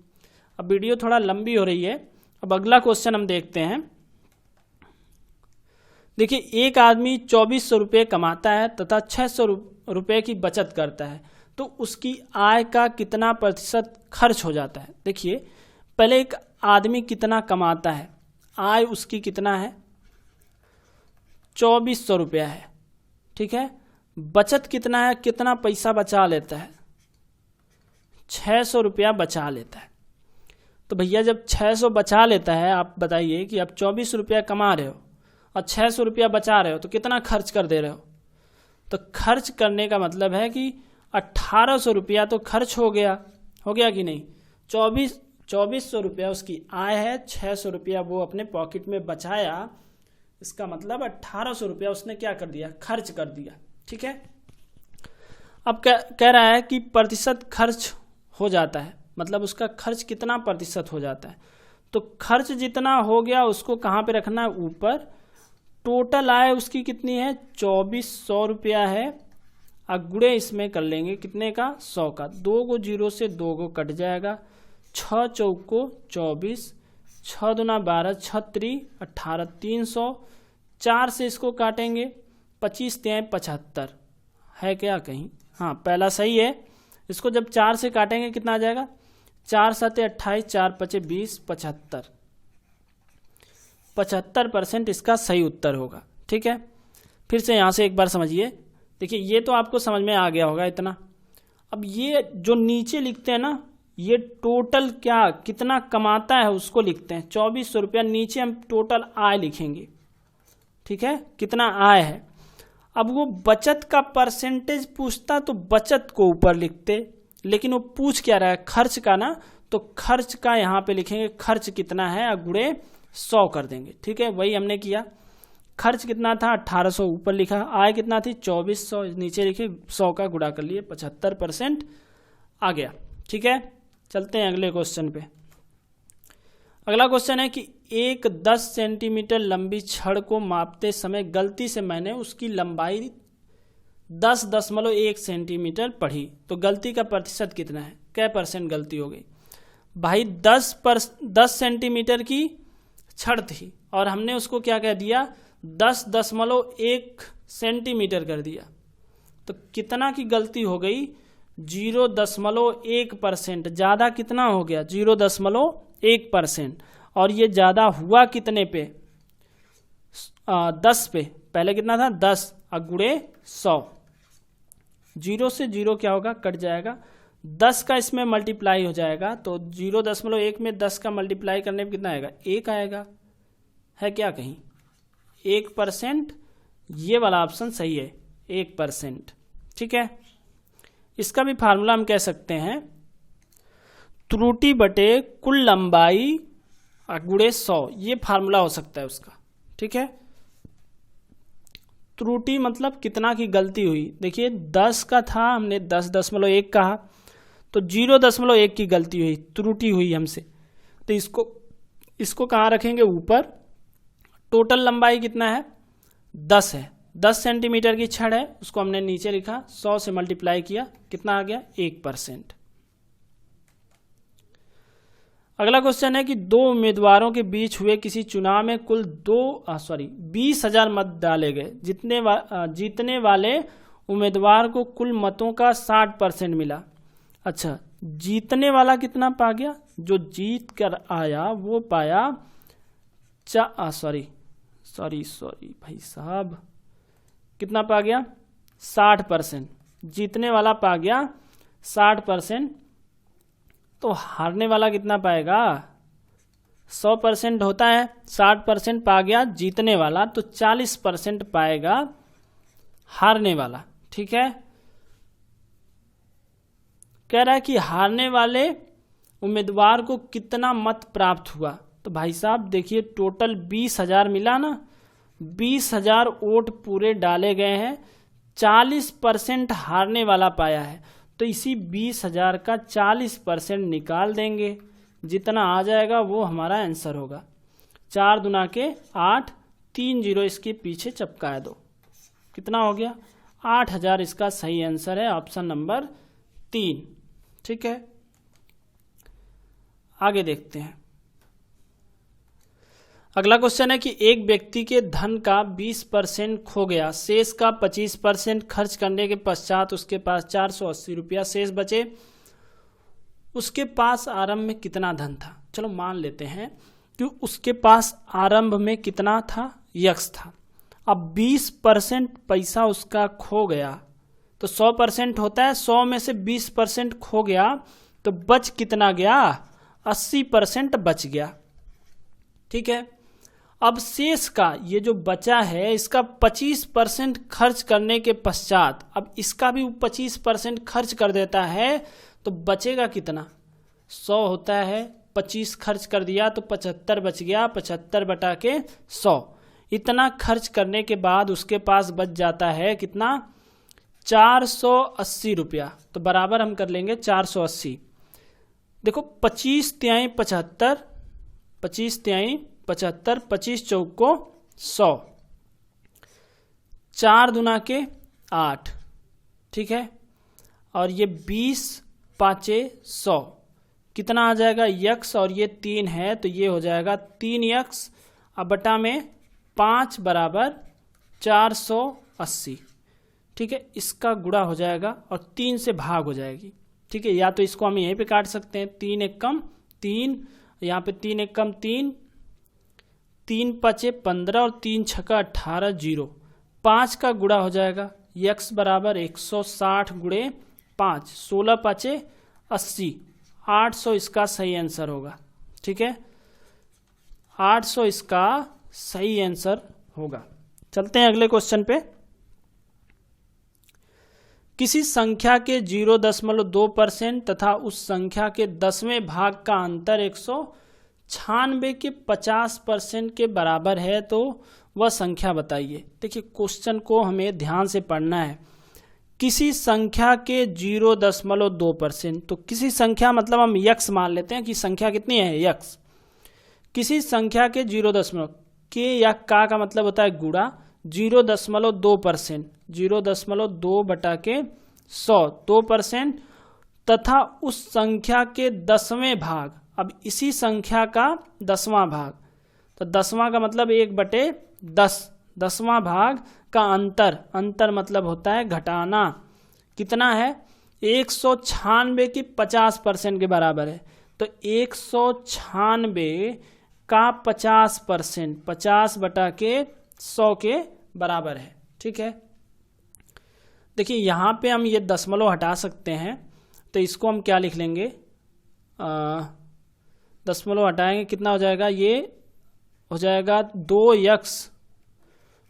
अब वीडियो थोड़ा लंबी हो रही है, अब अगला क्वेश्चन हम देखते हैं। देखिए एक आदमी 2400 रुपये कमाता है तथा 600 रुपये की बचत करता है, तो उसकी आय का कितना प्रतिशत खर्च हो जाता है। देखिए पहले एक आदमी कितना कमाता है, आय उसकी कितना है 2400 रुपया है, ठीक है, बचत कितना है, कितना पैसा बचा लेता है 600 रुपया बचा लेता है। तो भैया जब 600 बचा लेता है, आप बताइए कि आप 24 रुपया कमा रहे हो और 600 रुपया बचा रहे हो, तो कितना खर्च कर दे रहे हो। तो खर्च करने का मतलब है कि 1800 रुपया तो खर्च हो गया कि नहीं। 2400 रुपया उसकी आय है, 600 रुपया वो अपने पॉकेट में बचाया, इसका मतलब 1800 रुपया उसने क्या कर दिया खर्च कर दिया, ठीक है। अब कह रहा है कि प्रतिशत खर्च हो जाता है, मतलब उसका खर्च कितना प्रतिशत हो जाता है। तो खर्च जितना हो गया उसको कहाँ पे रखना है ऊपर। टोटल आय उसकी कितनी है 2400 रुपया है, अब गुणे इसमें कर लेंगे कितने का 100 का, 2 को 0 से 2 को कट जाएगा, 6 चौको 24, 6 दूना 12, 6 त्री 18, 300, 4 से इसको काटेंगे 25 तिहाई 75 है क्या कहीं, हाँ पहला सही है। इसको जब 4 से काटेंगे कितना आ जाएगा 4 7 28, 4 5 20, 75, 75% इसका सही उत्तर होगा, ठीक है। फिर से यहाँ से एक बार समझिए। देखिए ये तो आपको समझ में आ गया होगा इतना। अब ये जो नीचे लिखते हैं ना, ये टोटल क्या कितना कमाता है उसको लिखते हैं 2400 रुपया, नीचे हम टोटल आय लिखेंगे, ठीक है, कितना आय है। अब वो बचत का परसेंटेज पूछता तो बचत को ऊपर लिखते, लेकिन वो पूछ क्या रहा है खर्च का ना, तो खर्च का यहाँ पे लिखेंगे खर्च कितना है, गुणे 100 कर देंगे, ठीक है। वही हमने किया, खर्च कितना था 1800 ऊपर लिखा, आय कितना थी 2400 नीचे लिखे, 100 का गुणा कर लिए, 75% आ गया, ठीक है। चलते हैं अगले क्वेश्चन पे। अगला क्वेश्चन है कि एक 10 सेंटीमीटर लंबी छड़ को मापते समय गलती से मैंने उसकी लंबाई 10.1 सेंटीमीटर पढ़ी, तो गलती का प्रतिशत कितना है, क्या % गलती हो गई। भाई 10 सेंटीमीटर की छड़ थी और हमने उसको क्या कह दिया 10.1 सेंटीमीटर कर दिया, तो कितना की गलती हो गई 0.1%। ज़्यादा कितना हो गया 0.1%। और ये ज़्यादा हुआ कितने पे 10 पे। पहले कितना था 10 गुणे 100। 0 से 0 क्या होगा कट जाएगा, 10 का इसमें मल्टीप्लाई हो जाएगा, तो 0.1 में 10 का मल्टीप्लाई करने पे कितना आएगा 1 आएगा। है क्या कहीं 1%। ये वाला ऑप्शन सही है 1%। ठीक है, इसका भी फार्मूला हम कह सकते हैं त्रुटि बटे कुल लंबाई गुणे 100। ये फार्मूला हो सकता है उसका। ठीक है, त्रुटि मतलब कितना की गलती हुई। देखिए 10 का था, हमने 10.1 कहा, तो 0.1 की गलती हुई, त्रुटि हुई हमसे, तो इसको कहाँ रखेंगे ऊपर। टोटल लंबाई कितना है 10 है, 10 सेंटीमीटर की छड़ है, उसको हमने नीचे लिखा, 100 से मल्टीप्लाई किया, कितना आ गया 1%। अगला क्वेश्चन है कि दो उम्मीदवारों के बीच हुए किसी चुनाव में कुल 20,000 मत डाले गए। जीतने वाले उम्मीदवार को कुल मतों का 60% मिला। अच्छा, जीतने वाला कितना पा गया, जो जीत कर आया वो पाया सॉरी भाई साहब, कितना पा गया 60%। जीतने वाला पा गया 60%, तो हारने वाला कितना पाएगा 100% होता है, 60% पा गया जीतने वाला, तो 40% पाएगा हारने वाला। ठीक है, कह रहा है कि हारने वाले उम्मीदवार को कितना मत प्राप्त हुआ। तो भाई साहब देखिए टोटल 20,000 मिला ना, 20,000 वोट पूरे डाले गए हैं, 40% हारने वाला पाया है, तो इसी 20,000 का 40% निकाल देंगे, जितना आ जाएगा वो हमारा आंसर होगा। 4 दूना के 8, 3 0 इसके पीछे चपकाए दो, कितना हो गया 8,000। इसका सही आंसर है ऑप्शन नंबर 3। ठीक है, आगे देखते हैं। अगला क्वेश्चन है कि एक व्यक्ति के धन का 20% खो गया, शेष का 25% खर्च करने के पश्चात उसके पास 480 रुपया शेष बचे। उसके पास आरंभ में कितना धन था। चलो मान लेते हैं कि उसके पास आरंभ में कितना था, यक्स था। अब 20% पैसा उसका खो गया, तो 100% होता है, 100 में से 20% खो गया, तो बच कितना गया 80% बच गया। ठीक है, अब शेष का ये जो बचा है इसका 25% खर्च करने के पश्चात, अब इसका भी 25% खर्च कर देता है, तो बचेगा कितना 100 होता है, 25 खर्च कर दिया तो 75 बच गया, 75 बटा के 100। इतना खर्च करने के बाद उसके पास बच जाता है कितना 480 रुपया। तो बराबर हम कर लेंगे 480। देखो 25 तिहाई 75, 25 तिहाई 75, 25 चौको 100, 4 दूना के 8। ठीक है, और ये 20 पाँचे 100, कितना आ जाएगा यक्स, और ये 3 है तो ये हो जाएगा 3 यक्स, अब बटा में 5 बराबर 480। ठीक है, इसका गुणा हो जाएगा और 3 से भाग हो जाएगी। ठीक है, या तो इसको हम यहीं पे काट सकते हैं, 3 एक कम 3, यहाँ पे 3 एक कम 3, 3 पाँचे 15 और 3 छक्का 18, 0, 5 का गुणा हो जाएगा, यक्स बराबर 160 गुणे 5, 16 पाँचे 80, 800 इसका सही आंसर होगा। ठीक है, 800 इसका सही आंसर होगा। चलते हैं अगले क्वेश्चन पे। किसी संख्या के 0.2% तथा उस संख्या के 10वें भाग का अंतर 196 के 50% के बराबर है, तो वह संख्या बताइए। देखिए क्वेश्चन को हमें ध्यान से पढ़ना है। किसी संख्या के 0.2%, तो किसी संख्या मतलब हम यक्स मान लेते हैं कि संख्या कितनी है यक्स। किसी संख्या के 0. के या का मतलब होता है गुणा 0.2%, 0.2 बटा के 100, 2% तथा उस संख्या के 10वें भाग, अब इसी संख्या का 10वां भाग, तो 10वां का मतलब 1/10, 10वां भाग का अंतर, अंतर मतलब होता है घटाना। कितना है? 196 की 50% के बराबर है। तो 196 का 50%, 50/100 के बराबर है। ठीक है, देखिए यहाँ पे हम ये दशमलव हटा सकते हैं, तो इसको हम क्या लिख लेंगे, दशमलव हटाएंगे, कितना हो जाएगा? ये हो जाएगा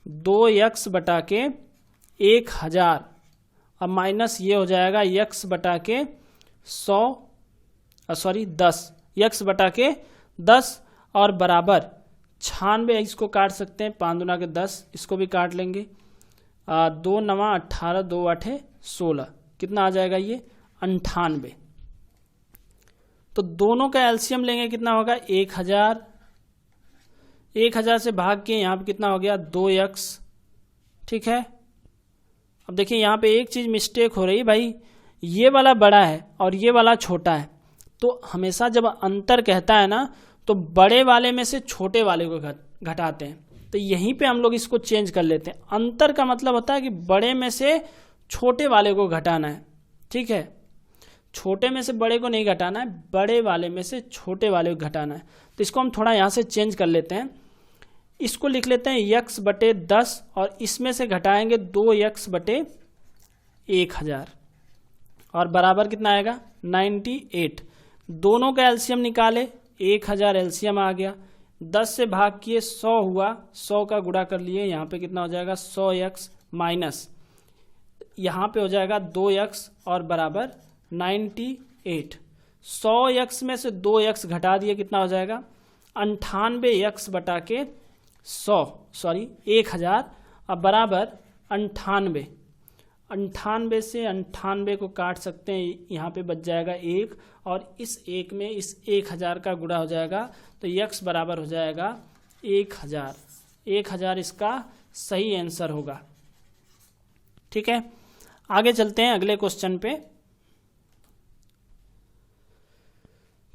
2x बटा के 1000, अब माइनस ये हो जाएगा x बटा के 10, x बटा के 10 और बराबर 96, इसको काट सकते हैं, 5 दूना के 10, इसको भी काट लेंगे, 2 9 18, 2 8 16, कितना आ जाएगा ये? 98। तो दोनों का एलसीएम लेंगे, कितना होगा? 1000, 1000 से भाग के यहाँ पे कितना हो गया? 2x। ठीक है, अब देखिए यहाँ पे एक चीज़ मिस्टेक हो रही है भाई, ये वाला बड़ा है और ये वाला छोटा है। तो हमेशा जब अंतर कहता है ना, तो बड़े वाले में से छोटे वाले को घटाते हैं। तो यहीं पे हम लोग इसको चेंज कर लेते हैं। अंतर का मतलब होता है कि बड़े में से छोटे वाले को घटाना है। ठीक है, छोटे में से बड़े को नहीं घटाना है, बड़े वाले में से छोटे वाले को घटाना है। तो इसको हम थोड़ा यहाँ से चेंज कर लेते हैं, इसको लिख लेते हैं x/10 और इसमें से घटाएंगे 2x/1000 और बराबर कितना आएगा? 98। दोनों का एलसीएम निकाले, 1000 एलसीएम आ गया, 10 से भाग किए 100 हुआ, 100 का गुणा कर लिए, यहाँ पे कितना हो जाएगा? 100x माइनस यहाँ पे हो जाएगा 2x और बराबर 98। 100x में से 2x घटा दिए, कितना हो जाएगा? 98x बटा के 1000 अब बराबर 98। 98 से 98 को काट सकते हैं, यहाँ पे बच जाएगा 1 और इस 1 में इस 1000 का गुणा हो जाएगा, तो x बराबर हो जाएगा 1000। 1000 इसका सही आंसर होगा। ठीक है, आगे चलते हैं अगले क्वेश्चन पे।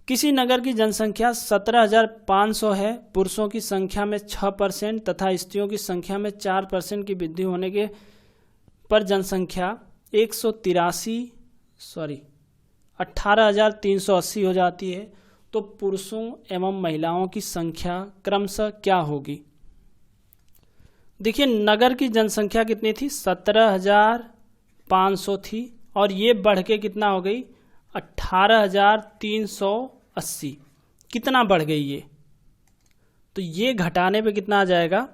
किसी नगर की जनसंख्या 17,500 है, पुरुषों की संख्या में 6% तथा स्त्रियों की संख्या में 4% की वृद्धि होने के पर जनसंख्या 18,380 हो जाती है, तो पुरुषों एवं महिलाओं की संख्या क्रमशः क्या होगी? देखिए नगर की जनसंख्या कितनी थी? 17,500 थी और ये बढ़ के कितना हो गई? 18,380। कितना बढ़ गई ये? तो ये घटाने पे कितना आ जाएगा?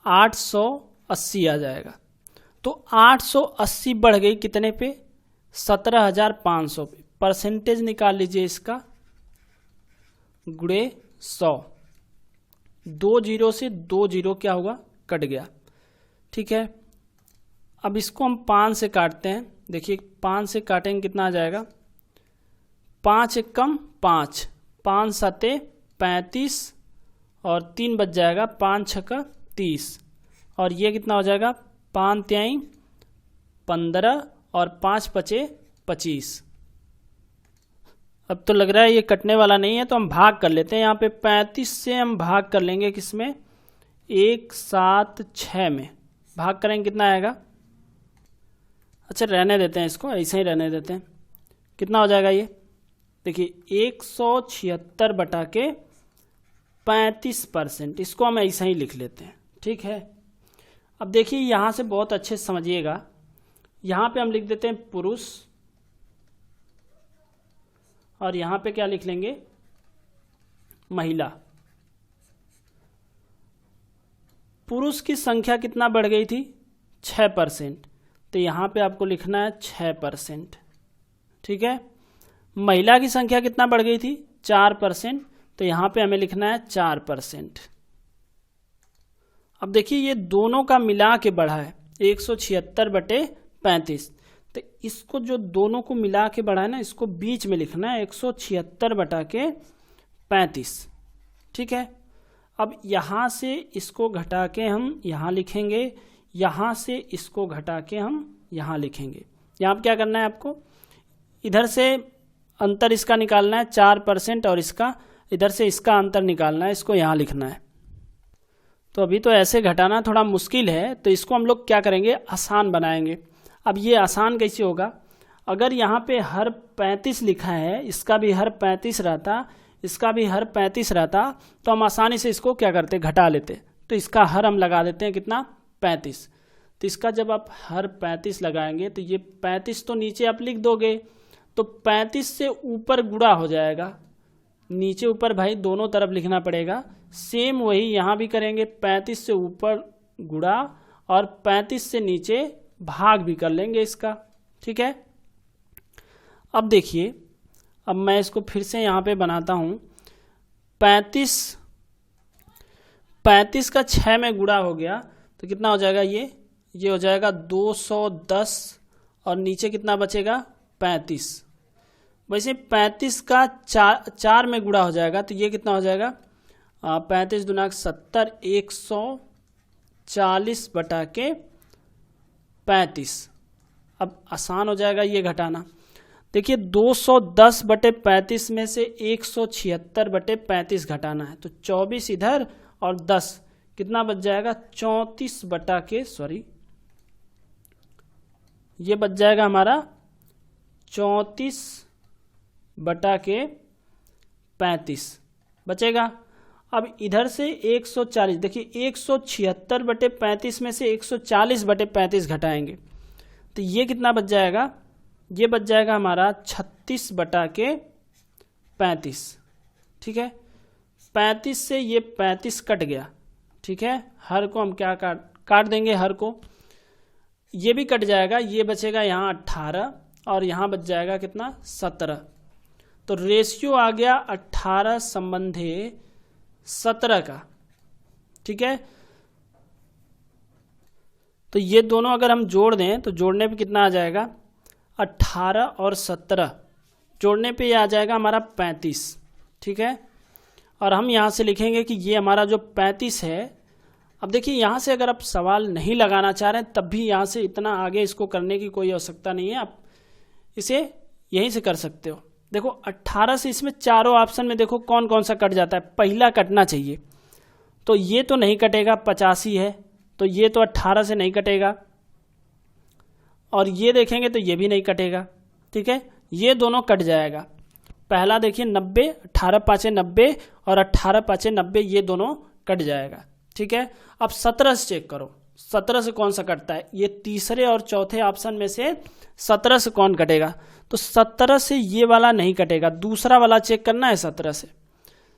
880 आ जाएगा। तो 880 बढ़ गई कितने पे? 17,500 पे। परसेंटेज निकाल लीजिए इसका, गुणे 100, 2 जीरो से 2 जीरो क्या हुआ? कट गया। ठीक है, अब इसको हम 5 से काटते हैं। देखिए 5 से काटेंगे कितना आ जाएगा? 5 एकम 5, 5 सते 35 और 3 बच जाएगा, 5 छक्का 30 और ये कितना हो जाएगा? 5 त्याई 15 और 5 पचे 25। अब तो लग रहा है ये कटने वाला नहीं है, तो हम भाग कर लेते हैं। यहाँ पे 35 से हम भाग कर लेंगे, किसमें? 1 7 6 में भाग करेंगे, कितना आएगा? अच्छा रहने देते हैं, इसको ऐसे ही रहने देते हैं। कितना हो जाएगा ये? देखिए 176 बटा के 35%, इसको हम ऐसे ही लिख लेते हैं। ठीक है, अब देखिए यहाँ से बहुत अच्छे से समझिएगा, यहाँ पे हम लिख देते हैं पुरुष और यहाँ पे क्या लिख लेंगे? महिला। पुरुष की संख्या कितना बढ़ गई थी? 6%, तो यहाँ पे आपको लिखना है 6%। ठीक है, महिला की संख्या कितना बढ़ गई थी? 4%, तो यहाँ पे हमें लिखना है 4%। अब देखिए ये दोनों का मिला के बढ़ा है 176/35, तो इसको जो दोनों को मिला के बढ़ा है ना, इसको बीच में लिखना है 176/35। ठीक है, अब यहाँ से इसको घटा के हम यहाँ लिखेंगे, यहाँ से इसको घटा के हम यहाँ लिखेंगे। यहाँ पर क्या करना है आपको? इधर से अंतर इसका निकालना है 4% और इसका इधर से इसका अंतर निकालना है, इसको यहाँ लिखना है। तो अभी तो ऐसे घटाना थोड़ा मुश्किल है, तो इसको हम लोग क्या करेंगे, आसान बनाएंगे। अब ये आसान कैसे होगा, अगर यहाँ पे हर 35 लिखा है, इसका भी हर 35 रहता, इसका भी हर 35 रहता, तो हम आसानी से इसको क्या करते, घटा लेते। तो इसका हर हम लगा देते हैं कितना, 35। तो इसका जब आप हर 35 लगाएंगे तो ये 35 तो नीचे आप लिख दोगे, तो 35 से ऊपर गुणा हो जाएगा, नीचे ऊपर भाई दोनों तरफ लिखना पड़ेगा। सेम वही यहाँ भी करेंगे, 35 से ऊपर गुणा और 35 से नीचे भाग भी कर लेंगे इसका, ठीक है। अब देखिए, अब मैं इसको फिर से यहाँ पे बनाता हूँ। 35 का 6 में गुणा हो गया तो कितना हो जाएगा, ये हो जाएगा 210 और नीचे कितना बचेगा, 35। वैसे 35 का 4 में गुणा हो जाएगा तो ये कितना हो जाएगा, 35 दूना 70, 140 बटा के 35। अब आसान हो जाएगा ये घटाना। देखिए 210 बटे 35 में से 176 बटे 35 घटाना है, तो 24 इधर और 10 कितना बच जाएगा, 34 बटा के ये बच जाएगा हमारा 34 बटा के 35 बचेगा। अब इधर से 140, देखिए 176 बटे 35 में से 140 बटे 35 घटाएंगे तो ये कितना बच जाएगा, ये बच जाएगा हमारा 36 बटा के 35, ठीक है। 35 से ये 35 कट गया, ठीक है। हर को हम क्या काट देंगे, हर को, ये भी कट जाएगा, ये बचेगा यहाँ 18 और यहाँ बच जाएगा कितना, 17। तो रेशियो आ गया 18 संबंधे 17 का, ठीक है। तो ये दोनों अगर हम जोड़ दें तो जोड़ने पे कितना आ जाएगा, 18 और 17 जोड़ने पे ये आ जाएगा हमारा 35, ठीक है। और हम यहाँ से लिखेंगे कि ये हमारा जो 35 है। अब देखिए यहाँ से अगर आप सवाल नहीं लगाना चाह रहे हैं तब भी यहाँ से इतना आगे इसको करने की कोई आवश्यकता नहीं है, आप इसे यहीं से कर सकते हो। देखो 18 से इसमें चारों ऑप्शन में देखो कौन कौन सा कट जाता है, पहला कटना चाहिए, तो ये तो नहीं कटेगा, 85 है तो ये तो 18 से नहीं कटेगा, और ये देखेंगे तो ये भी नहीं कटेगा, ठीक है। ये दोनों कट जाएगा। पहला देखिए 90, 18 पाँचे 90 और 18 पाँचे 90, ये दोनों कट जाएगा, ठीक है। अब 17 से चेक करो, 17 से कौन सा कटता है, ये तीसरे और चौथे ऑप्शन में से 17 से कौन कटेगा, तो 17 से ये वाला नहीं कटेगा, दूसरा वाला चेक करना है 17 से।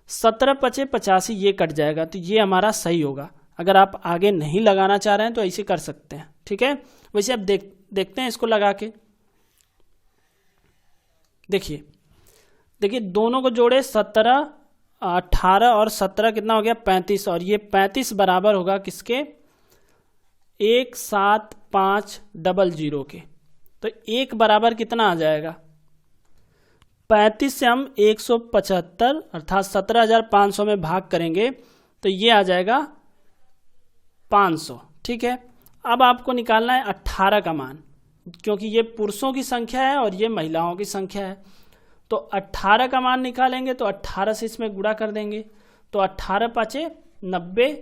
17 पचे 85, ये कट जाएगा, तो ये हमारा सही होगा। अगर आप आगे नहीं लगाना चाह रहे हैं तो ऐसे कर सकते हैं, ठीक है। वैसे अब देखते हैं इसको लगा के। देखिए दोनों को जोड़े, 17, 18 और 17 कितना हो गया, 35, और ये 35 बराबर होगा किसके, 17500 के। तो एक बराबर कितना आ जाएगा, 35 से हम 175 अर्थात 17,500 में भाग करेंगे तो ये आ जाएगा 500, ठीक है। अब आपको निकालना है 18 का मान, क्योंकि ये पुरुषों की संख्या है और ये महिलाओं की संख्या है। तो 18 का मान निकालेंगे तो 18 से इसमें गुणा कर देंगे, तो 18 पाँचे 90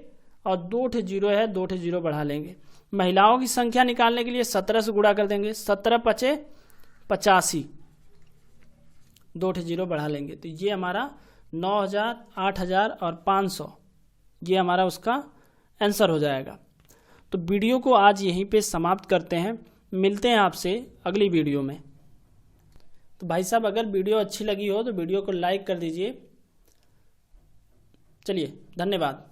और 2 0 है, 2 0 बढ़ा लेंगे। महिलाओं की संख्या निकालने के लिए 17 से गुणा कर देंगे, 17 पाँचे 85, 2 0 बढ़ा लेंगे, तो ये हमारा 9000, 8000 और 500, ये हमारा उसका आंसर हो जाएगा। तो वीडियो को आज यहीं पे समाप्त करते हैं, मिलते हैं आपसे अगली वीडियो में। तो भाई साहब अगर वीडियो अच्छी लगी हो तो वीडियो को लाइक कर दीजिए। चलिए, धन्यवाद।